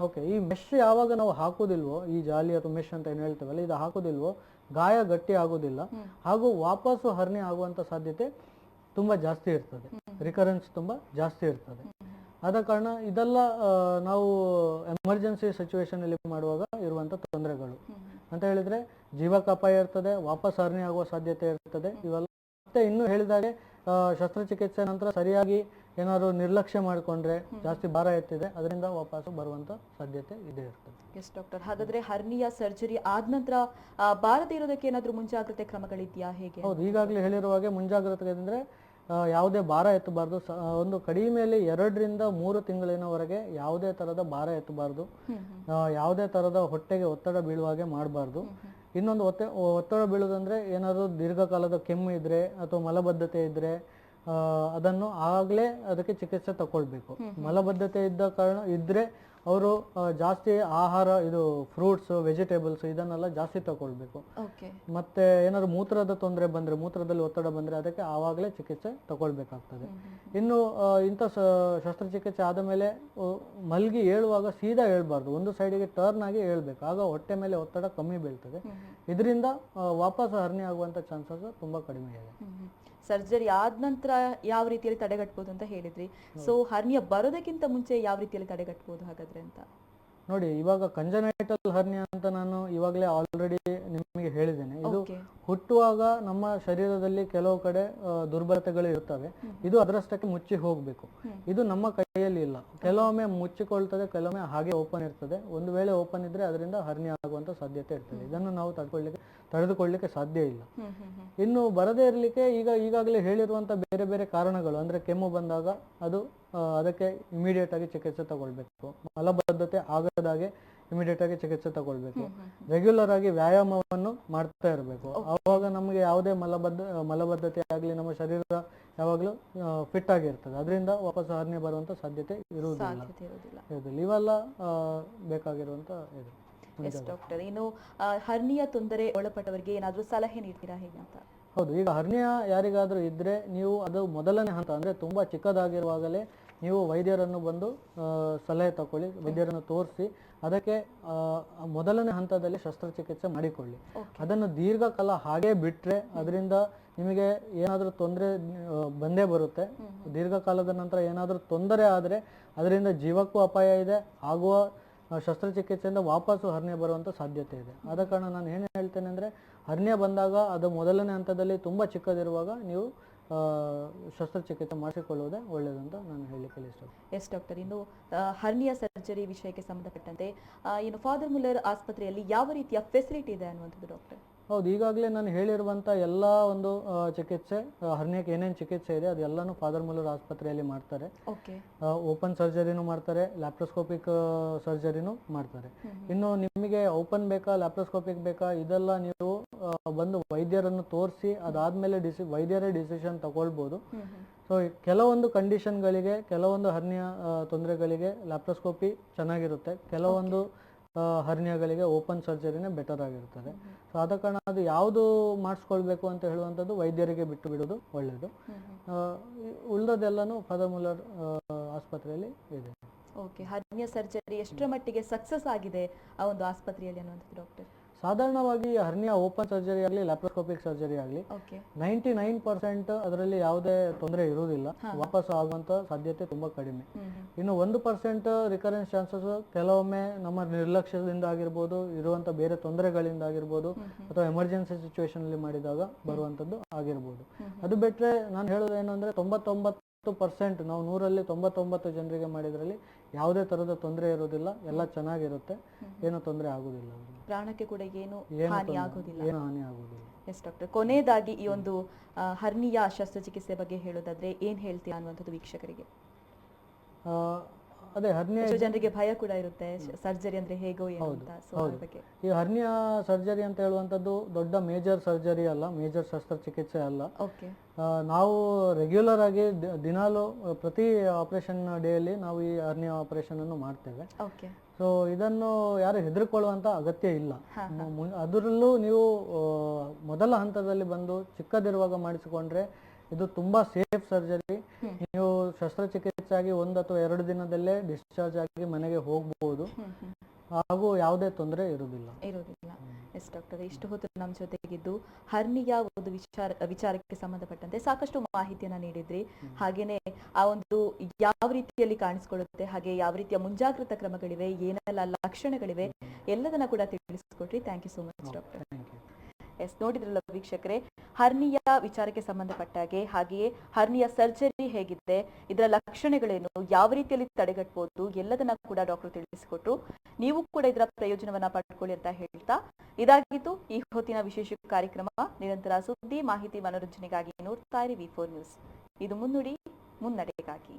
ಓಕೆ, ಈ ಮೆಶ್ ಯಾವಾಗ ನಾವು ಹಾಕುದಿಲ್ವೋ, ಈ ಜಾಲಿ ಅಥವಾ ಮೆಶ್ ಅಂತ ಏನ್ ಹೇಳ್ತೇವಲ್ಲ, ಇದು ಹಾಕುದಿಲ್ವೋ ಗಾಯ ಗಟ್ಟಿ ಆಗುದಿಲ್ಲ, ಹಾಗೂ ವಾಪಸ್ಸು ಹರ್ನಿಯಾ ಆಗುವಂತ ಸಾಧ್ಯತೆ ತುಂಬಾ ಜಾಸ್ತಿ ಇರ್ತದೆ, ರಿಕರೆನ್ಸ್ ತುಂಬಾ ಜಾಸ್ತಿ ಇರ್ತದೆ. ಆದ ಕಾರಣ ಇದೆಲ್ಲ ನಾವು ಎಮರ್ಜೆನ್ಸಿ ಸಿಚುವೇಶನ್ ಅಲ್ಲಿ ಮಾಡುವಾಗ ಇರುವಂತ ತೊಂದರೆಗಳು ಅಂತ ಹೇಳಿದ್ರೆ ಜೀವಕ್ಕೆ ಅಪಾಯ ಇರ್ತದೆ, ವಾಪಸ್ ಹರ್ನಿಯಾ ಆಗುವ ಸಾಧ್ಯತೆ ಇರ್ತದೆ. ಇವೆಲ್ಲ ಮತ್ತೆ ಇನ್ನು ಹೇಳಿದಾಗೆ ಶಸ್ತ್ರಚಿಕಿತ್ಸೆ ನಂತರ ಸರಿಯಾಗಿ ಏನಾದ್ರು ನಿರ್ಲಕ್ಷ್ಯ ಮಾಡಿಕೊಂಡ್ರೆ, ಜಾಸ್ತಿ ಭಾರ ಎತ್ತಿದ್ರೆ ಅದರಿಂದ ವಾಪಸ್ ಬರುವಂತ ಸಾಧ್ಯತೆ ಇದೆ ಇರ್ತದೆ. ಎಸ್ ಡಾಕ್ಟರ್, ಹಾಗಾದ್ರೆ ಹರ್ನಿಯಾ ಸರ್ಜರಿ ಆದ ನಂತರ ಬಾರದೇ ಇರೋದಕ್ಕೆ ಏನಾದ್ರು ಮುಂಜಾಗ್ರತೆ ಕ್ರಮಗಳಿದೆಯಾ, ಹೇಗೆ? ಹೌದು, ಈಗಾಗಲೇ ಹೇಳಿರುವ ಹಾಗೆ ಮುಂಜಾಗ್ರತೆ ಅಂದ್ರೆ ಯಾವುದೇ ಭಾರ ಎತ್ತಬಾರ್ದು. ಒಂದು ಕಡಿಮೆಯಲ್ಲಿ 2 ರಿಂದ 3 ತಿಂಗಳಿನವರೆಗೆ ಯಾವುದೇ ತರದ ಭಾರ ಎತ್ತಬಾರ್ದು, ಯಾವುದೇ ತರದ ಹೊಟ್ಟೆಗೆ ಒತ್ತಡ ಬೀಳುವಾಗೆ ಮಾಡಬಾರ್ದು. ಇನ್ನೊಂದು ಒತ್ತಡ ಬೀಳುದಂದ್ರೆ ಏನಾದ್ರು ದೀರ್ಘಕಾಲದ ಕೆಮ್ಮು ಇದ್ರೆ ಅಥವಾ ಮಲಬದ್ಧತೆ ಇದ್ರೆ ಅದನ್ನು ಆಗ್ಲೇ ಅದಕ್ಕೆ ಚಿಕಿತ್ಸೆ ತಕೊಳ್ಬೇಕು. ಮಲಬದ್ಧತೆ ಇದ್ರೆ ಅವರು ಜಾಸ್ತಿ ಆಹಾರ, ಇದು ಫ್ರೂಟ್ಸ್, ವೆಜಿಟೇಬಲ್ಸ್ ಇದನ್ನೆಲ್ಲ ಜಾಸ್ತಿ ತಗೊಳ್ಬೇಕು. ಮತ್ತೆ ಏನಾದ್ರು ಮೂತ್ರದ ತೊಂದರೆ ಬಂದ್ರೆ, ಮೂತ್ರದಲ್ಲಿ ಒತ್ತಡ ಬಂದ್ರೆ ಅದಕ್ಕೆ ಆವಾಗಲೇ ಚಿಕಿತ್ಸೆ ತಗೊಳ್ಬೇಕಾಗ್ತದೆ. ಇನ್ನು ಇಂಥ ಶಸ್ತ್ರಚಿಕಿತ್ಸೆ ಆದ ಮೇಲೆ ಮಲ್ಗಿ ಏಳುವಾಗ ಸೀದಾ ಹೇಳ್ಬಾರ್ದು, ಒಂದು ಸೈಡಿಗೆ ಟರ್ನ್ ಆಗಿ ಹೇಳ್ಬೇಕು, ಆಗ ಹೊಟ್ಟೆ ಮೇಲೆ ಒತ್ತಡ ಕಮ್ಮಿ ಬೀಳ್ತದೆ. ಇದರಿಂದ ವಾಪಸ್ ಹರ್ನಿಯಾ ಆಗುವಂತ ಚಾನ್ಸಸ್ ತುಂಬಾ ಕಡಿಮೆ ಇದೆ. ಸರ್ಜರಿ ಆದ ನಂತರ ಯಾವ ರೀತಿಯಲ್ಲಿ ತಡೆಗಟ್ಟಬಹುದು ಅಂತ ಹೇಳಿದ್ರಿ. ಸೊ ಹರ್ನಿಯಾ ಬರೋದಕ್ಕಿಂತ ಮುಂಚೆ ಯಾವ ರೀತಿಯಲ್ಲಿ ತಡೆಗಟ್ಟಬಹುದು ಹಾಗಾದ್ರೆ ಅಂತ ನೋಡಿ. ಇವಾಗ ಕಂಜನೈಟಲ್ ಹರ್ನಿಯಾ ಅಂತ ನಾನು ಇವಾಗಲೇ ಆಲ್ರೆಡಿ ನಿಮಗೆ ಹೇಳಿದ್ದೇನೆ. ಇದು ಹುಟ್ಟುವಾಗ ನಮ್ಮ ಶರೀರದಲ್ಲಿ ಕೆಲವು ಕಡೆ ದುರ್ಬಲತೆಗಳು ಇರ್ತವೆ, ಇದು ಅದರಷ್ಟಕ್ಕೆ ಮುಚ್ಚಿ ಹೋಗ್ಬೇಕು. ಇದು ನಮ್ಮ ಕೈಯಲ್ಲಿ ಇಲ್ಲ, ಕೆಲವೊಮ್ಮೆ ಮುಚ್ಚಿಕೊಳ್ತದೆ, ಕೆಲವೊಮ್ಮೆ ಹಾಗೆ ಓಪನ್ ಇರ್ತದೆ. ಒಂದು ವೇಳೆ ಓಪನ್ ಇದ್ರೆ ಅದರಿಂದ ಹರ್ನಿಯಾ ಆಗುವಂತ ಸಾಧ್ಯತೆ ಇರ್ತದೆ. ಇದನ್ನು ನಾವು ತಡೆದುಕೊಳ್ಳಿಕ್ಕೆ ಸಾಧ್ಯ ಇಲ್ಲ. ಇನ್ನು ಬರದೇ ಇರ್ಲಿಕ್ಕೆ ಈಗಾಗಲೇ ಹೇಳಿರುವಂತ ಬೇರೆ ಬೇರೆ ಕಾರಣಗಳು, ಅಂದ್ರೆ ಕೆಮ್ಮು ಬಂದಾಗ ಅದಕ್ಕೆ ಇಮಿಡಿಯೇಟ್ ಆಗಿ ಚಿಕಿತ್ಸೆ ತಗೊಳ್ಬೇಕು. ಮಲಬದ್ಧತೆ ಆಗದಾಗೆ ಇಮಿಡಿಯೇಟ್ ಆಗಿ ಚಿಕಿತ್ಸೆ ತಗೊಳ್ಬೇಕು. ರೆಗ್ಯುಲರ್ ಆಗಿ ವ್ಯಾಯಾಮವನ್ನು ಮಾಡ್ತಾ ಇರಬೇಕು. ಆವಾಗ ನಮಗೆ ಯಾವುದೇ ಮಲಬದ್ಧತೆ ಆಗಲಿ, ನಮ್ಮ ಶರೀರ ಯಾವಾಗಲೂ ಫಿಟ್ ಆಗಿರ್ತದೆ. ಅದರಿಂದ ವಾಪಸ್ ಹರ್ನಿಯಾ ಬರುವಂತ ಸಾಧ್ಯತೆ ಇರುವುದಿಲ್ಲ. ಇವೆಲ್ಲ ಬೇಕಾಗಿರುವಂತ ಇದು. ಡಾಕ್ಟರ್, ಇನ್ನು ಹರ್ನಿಯಾ ತೊಂದರೆ ಒಳಪಟ್ಟವರಿಗೆ ಏನಾದ್ರೂ ಸಲಹೆ ನೀಡ್ತೀರಾ ಹೇಗೆ ಅಂತ? ಹೌದು, ಈಗ ಹರ್ನಿಯಾ ಯಾರಿಗಾದ್ರೂ ಇದ್ರೆ ನೀವು ಅದು ಮೊದಲನೇ ಹಂತ ಅಂದ್ರೆ ತುಂಬಾ ಚಿಕ್ಕದಾಗಿರುವಾಗಲೇ ನೀವು ವೈದ್ಯರನ್ನು ಬಂದು ಸಲಹೆ ತಕೊಳ್ಳಿ, ವೈದ್ಯರನ್ನು ತೋರಿಸಿ ಅದಕ್ಕೆ ಮೊದಲನೇ ಹಂತದಲ್ಲಿ ಶಸ್ತ್ರಚಿಕಿತ್ಸೆ ಮಾಡಿಕೊಳ್ಳಿ. Okay. ಅದನ್ನು ದೀರ್ಘಕಾಲ ಹಾಗೆ ಬಿಟ್ಟರೆ ಅದರಿಂದ ನಿಮಗೆ ಏನಾದರೂ ತೊಂದರೆ ಬಂದೇ ಬರುತ್ತೆ. ದೀರ್ಘಕಾಲದ ನಂತರ ಏನಾದರೂ ತೊಂದರೆ ಆದರೆ ಅದರಿಂದ ಜೀವಕ್ಕೂ ಅಪಾಯ ಇದೆ, ಆಗುವ ಶಸ್ತ್ರಚಿಕಿತ್ಸೆಯಿಂದ ವಾಪಸ್ಸು ಹರ್ನಿಯ ಬರುವಂಥ ಸಾಧ್ಯತೆ ಇದೆ. ಆದ ಕಾರಣ ನಾನು ಏನು ಹೇಳ್ತೇನೆ ಅಂದರೆ, ಹರ್ನಿಯ ಬಂದಾಗ ಅದು ಮೊದಲನೇ ಹಂತದಲ್ಲಿ ತುಂಬ ಚಿಕ್ಕದಿರುವಾಗ ನೀವು ಶಸ್ತ್ರಚಿಕಿತ್ಸೆ ಮಾಡಿಸಿಕೊಳ್ಳುವುದೇ ಒಳ್ಳೆಯದಂತ ನಾನು ಹೇಳಲಿಕ್ಕೆ ಇಷ್ಟಪಡ್ತೀನಿ. ಎಸ್ ಡಾಕ್ಟರ್, ಇನ್ನು ಹರ್ನಿಯಾ ಸರ್ಜರಿ ವಿಷಯಕ್ಕೆ ಸಂಬಂಧಪಟ್ಟಂತೆ ಇನ್ನು ಫಾದರ್ ಮುಲ್ಲರ್ ಆಸ್ಪತ್ರೆಯಲ್ಲಿ ಯಾವ ರೀತಿಯ ಫೆಸಿಲಿಟಿ ಇದೆ ಅನ್ನುವಂಥದ್ದು ಡಾಕ್ಟರ್? ಹೌದು, ಈಗಾಗಲೇ ನಾನು ಹೇಳಿರುವಂಥ ಎಲ್ಲ ಒಂದು ಚಿಕಿತ್ಸೆ, ಹರ್ನಿಯಕ್ಕೆ ಏನೇನು ಚಿಕಿತ್ಸೆ ಇದೆ ಅದೆಲ್ಲನೂ ಫಾದರ್ ಮುಲ್ಲರ್ ಆಸ್ಪತ್ರೆಯಲ್ಲಿ ಮಾಡ್ತಾರೆ. ಓಕೆ. ಓಪನ್ ಸರ್ಜರಿನೂ ಮಾಡ್ತಾರೆ, ಲ್ಯಾಪ್ರೋಸ್ಕೋಪಿಕ್ ಸರ್ಜರಿನೂ ಮಾಡ್ತಾರೆ. ಇನ್ನು ನಿಮಗೆ ಓಪನ್ ಬೇಕಾ ಲ್ಯಾಪ್ರೋಸ್ಕೋಪಿಕ್ ಬೇಕಾ ಇದೆಲ್ಲ ನೀವು ಬಂದು ವೈದ್ಯರನ್ನು ತೋರಿಸಿ ಅದಾದಮೇಲೆ ವೈದ್ಯರೇ ಡಿಸಿಷನ್ ತಗೊಳ್ಬೋದು. ಸೊ ಕೆಲವೊಂದು ಕಂಡೀಷನ್ಗಳಿಗೆ, ಕೆಲವೊಂದು ಹರ್ನಿಯಾ ತೊಂದರೆಗಳಿಗೆ ಲ್ಯಾಪ್ರೋಸ್ಕೋಪಿ ಚೆನ್ನಾಗಿರುತ್ತೆ, ಕೆಲವೊಂದು ಹರ್ನಿಯಾಗಳಿಗೆ ಓಪನ್ ಸರ್ಜರಿನೇ ಬೆಟರ್ ಆಗಿರ್ತದೆ. ಸೊ ಆದ ಕಾರಣ ಅದು ಯಾವುದು ಮಾಡಿಸ್ಕೊಳ್ಬೇಕು ಅಂತ ಹೇಳುವಂಥದ್ದು ವೈದ್ಯರಿಗೆ ಬಿಟ್ಟು ಬಿಡೋದು ಒಳ್ಳೆಯದು. ಉಳಿದದೆಲ್ಲನೂ ಫಾದರ್ ಮುಲ್ಲರ್ ಆಸ್ಪತ್ರೆಯಲ್ಲಿ ಇದೆ. ಓಕೆ. ಹರ್ನಿಯಾ ಸರ್ಜರಿ ಎಷ್ಟರ ಮಟ್ಟಿಗೆ ಸಕ್ಸಸ್ ಆಗಿದೆ ಆ ಒಂದು ಆಸ್ಪತ್ರೆಯಲ್ಲಿ ಅನ್ನುವಂಥದ್ದು ಡಾಕ್ಟರ್? ಸಾಧಾರಣವಾಗಿ ಹರ್ನಿಯಾ ಓಪನ್ ಸರ್ಜರಿ ಆಗಲಿ ಲ್ಯಾಪ್ರೋಸ್ಕೋಪಿಕ್ ಸರ್ಜರಿ ಆಗಲಿ 99% ಅದರಲ್ಲಿ ಯಾವುದೇ ತೊಂದರೆ ಇರುವುದಿಲ್ಲ, ವಾಪಸ್ ಆಗುವಂಥ ಸಾಧ್ಯತೆ ತುಂಬ ಕಡಿಮೆ. ಇನ್ನು 1% ರಿಕರೆನ್ಸ್ ಚಾನ್ಸಸ್ ಕೆಲವೊಮ್ಮೆ ನಮ್ಮ ನಿರ್ಲಕ್ಷ್ಯದಿಂದ ಆಗಿರ್ಬೋದು, ಇರುವಂಥ ಬೇರೆ ತೊಂದರೆಗಳಿಂದ ಆಗಿರ್ಬೋದು, ಅಥವಾ ಎಮರ್ಜೆನ್ಸಿ ಸಿಚುವೇಶನ್ ಅಲ್ಲಿ ಮಾಡಿದಾಗ ಬರುವಂಥದ್ದು ಆಗಿರ್ಬೋದು. ಅದು ಬಿಟ್ಟರೆ ನಾನು ಹೇಳೋದೇನು ಅಂದರೆ 99% ನಾವು 100ರಲ್ಲಿ 99 ಜನರಿಗೆ ಮಾಡಿದ್ರಲ್ಲಿ ಯಾವುದೇ ಥರದ ತೊಂದರೆ ಇರೋದಿಲ್ಲ, ಎಲ್ಲ ಚೆನ್ನಾಗಿರುತ್ತೆ, ಏನೂ ತೊಂದರೆ ಆಗೋದಿಲ್ಲ, ಪ್ರಾಣಕ್ಕೆ ಕೂಡ ಏನು ಹಾನಿ ಆಗೋದಿಲ್ಲ. ಎಸ್ ಡಾಕ್ಟರ್, ಕೊನೆಯದಾಗಿ ಈ ಒಂದು ಹರ್ನಿಯಾ ಶಸ್ತ್ರಚಿಕಿತ್ಸೆ ಬಗ್ಗೆ ಹೇಳೋದಾದ್ರೆ ಏನ್ ಹೇಳ್ತೀರಾ ಅನ್ನುವಂಥದ್ದು ವೀಕ್ಷಕರಿಗೆ? ಅದೇ ಹರ್ನಿಯಾ ಜನರಿಗೆ ಭಯ ಕೂಡ ಇರುತ್ತೆ, ಸರ್ಜರಿ ಅಂದ್ರೆ ಹೇಗೋ ಏನು ಅಂತ. ಸೊ ಅದ್ರ ಬಗ್ಗೆ ಈ ಹರ್ನಿಯಾ ಸರ್ಜರಿ ಅಂತ ಹೇಳುವಂಥದ್ದು ದೊಡ್ಡ ಮೇಜರ್ ಸರ್ಜರಿ ಅಲ್ಲ, ಮೇಜರ್ ಶಸ್ತ್ರಚಿಕಿತ್ಸೆ ಅಲ್ಲ. ಓಕೆ. ನಾವು ರೆಗ್ಯುಲರ್ ಆಗಿ ದಿನಾಲು ಪ್ರತಿ ಆಪರೇಷನ್ ಡೇಯಲ್ಲಿ ನಾವು ಈ ಹರ್ನಿಯಾ ಆಪರೇಷನ್ ಅನ್ನು ಮಾಡ್ತೇವೆ. ಓಕೆ. ಸೊ ಇದನ್ನು ಯಾರು ಹೆದರ್ಕೊಳ್ಳುವಂಥ ಅಗತ್ಯ ಇಲ್ಲ. ಅದರಲ್ಲೂ ನೀವು ಮೊದಲ ಹಂತದಲ್ಲಿ ಬಂದು ಚಿಕ್ಕದಿರುವಾಗ ಮಾಡಿಸಿಕೊಂಡ್ರೆ ಇದು ತುಂಬಾ ಸೇಫ್ ಸರ್ಜರಿ. ನೀವು ಶಸ್ತ್ರಚಿಕಿತ್ಸೆ ಆಗಿ 1 ಅಥವಾ 2 ದಿನದಲ್ಲೇ ಡಿಸ್ಚಾರ್ಜ್ ಆಗಿ ಮನೆಗೆ ಹೋಗಬಹುದು, ಹಾಗೂ ಯಾವುದೇ ತೊಂದರೆ ಇರುವುದಿಲ್ಲ. ಎಸ್ ಡಾಕ್ಟರ್, ಇಷ್ಟು ಹೊತ್ತು ನಮ್ಮ ಜೊತೆಗಿದ್ದು ಹರ್ನಿಯಾ ಒಂದು ವಿಚಾರಕ್ಕೆ ಸಂಬಂಧಪಟ್ಟಂತೆ ಸಾಕಷ್ಟು ಮಾಹಿತಿಯನ್ನ ನೀಡಿದ್ರಿ. ಹಾಗೇನೆ ಆ ಒಂದು ಯಾವ ರೀತಿಯಲ್ಲಿ ಕಾಣಿಸ್ಕೊಳ್ಳುತ್ತೆ, ಹಾಗೆ ಯಾವ ರೀತಿಯ ಮುಂಜಾಗ್ರತಾ ಕ್ರಮಗಳಿವೆ, ಏನೆಲ್ಲ ಲಕ್ಷಣಗಳಿವೆ, ಎಲ್ಲದನ್ನ ಕೂಡ ತಿಳಿಸ್ಕೊಟ್ರಿ. Thank you so much doctor. Yes, ನೋಡಿದ್ರಲ್ಲ ವೀಕ್ಷಕರೇ, ಹರ್ನಿಯಾ ವಿಚಾರಕ್ಕೆ ಸಂಬಂಧಪಟ್ಟಾಗೆ, ಹಾಗೆಯೇ ಹರ್ನಿಯಾ ಸರ್ಜರಿ ಹೇಗಿದೆ, ಇದರ ಲಕ್ಷಣಗಳೇನು, ಯಾವ ರೀತಿಯಲ್ಲಿ ತಡೆಗಟ್ಟಬಹುದು, ಎಲ್ಲದನ್ನ ಕೂಡ ಡಾಕ್ಟರ್ ತಿಳಿಸಿಕೊಟ್ರು. ನೀವು ಕೂಡ ಇದರ ಪ್ರಯೋಜನವನ್ನ ಪಡ್ಕೊಳ್ಳಿ ಅಂತ ಹೇಳ್ತಾ, ಇದಾಗಿತ್ತು ಈ ಹೊತ್ತಿನ ವಿಶೇಷ ಕಾರ್ಯಕ್ರಮ. ನಿರಂತರ ಸುದ್ದಿ, ಮಾಹಿತಿ, ಮನೋರಂಜನೆಗಾಗಿ ನೋಡ್ತಾ ಇರಿ V4 ನ್ಯೂಸ್. ಇದು ಮುನ್ನುಡಿ, ಮುನ್ನಡೆಗಾಗಿ.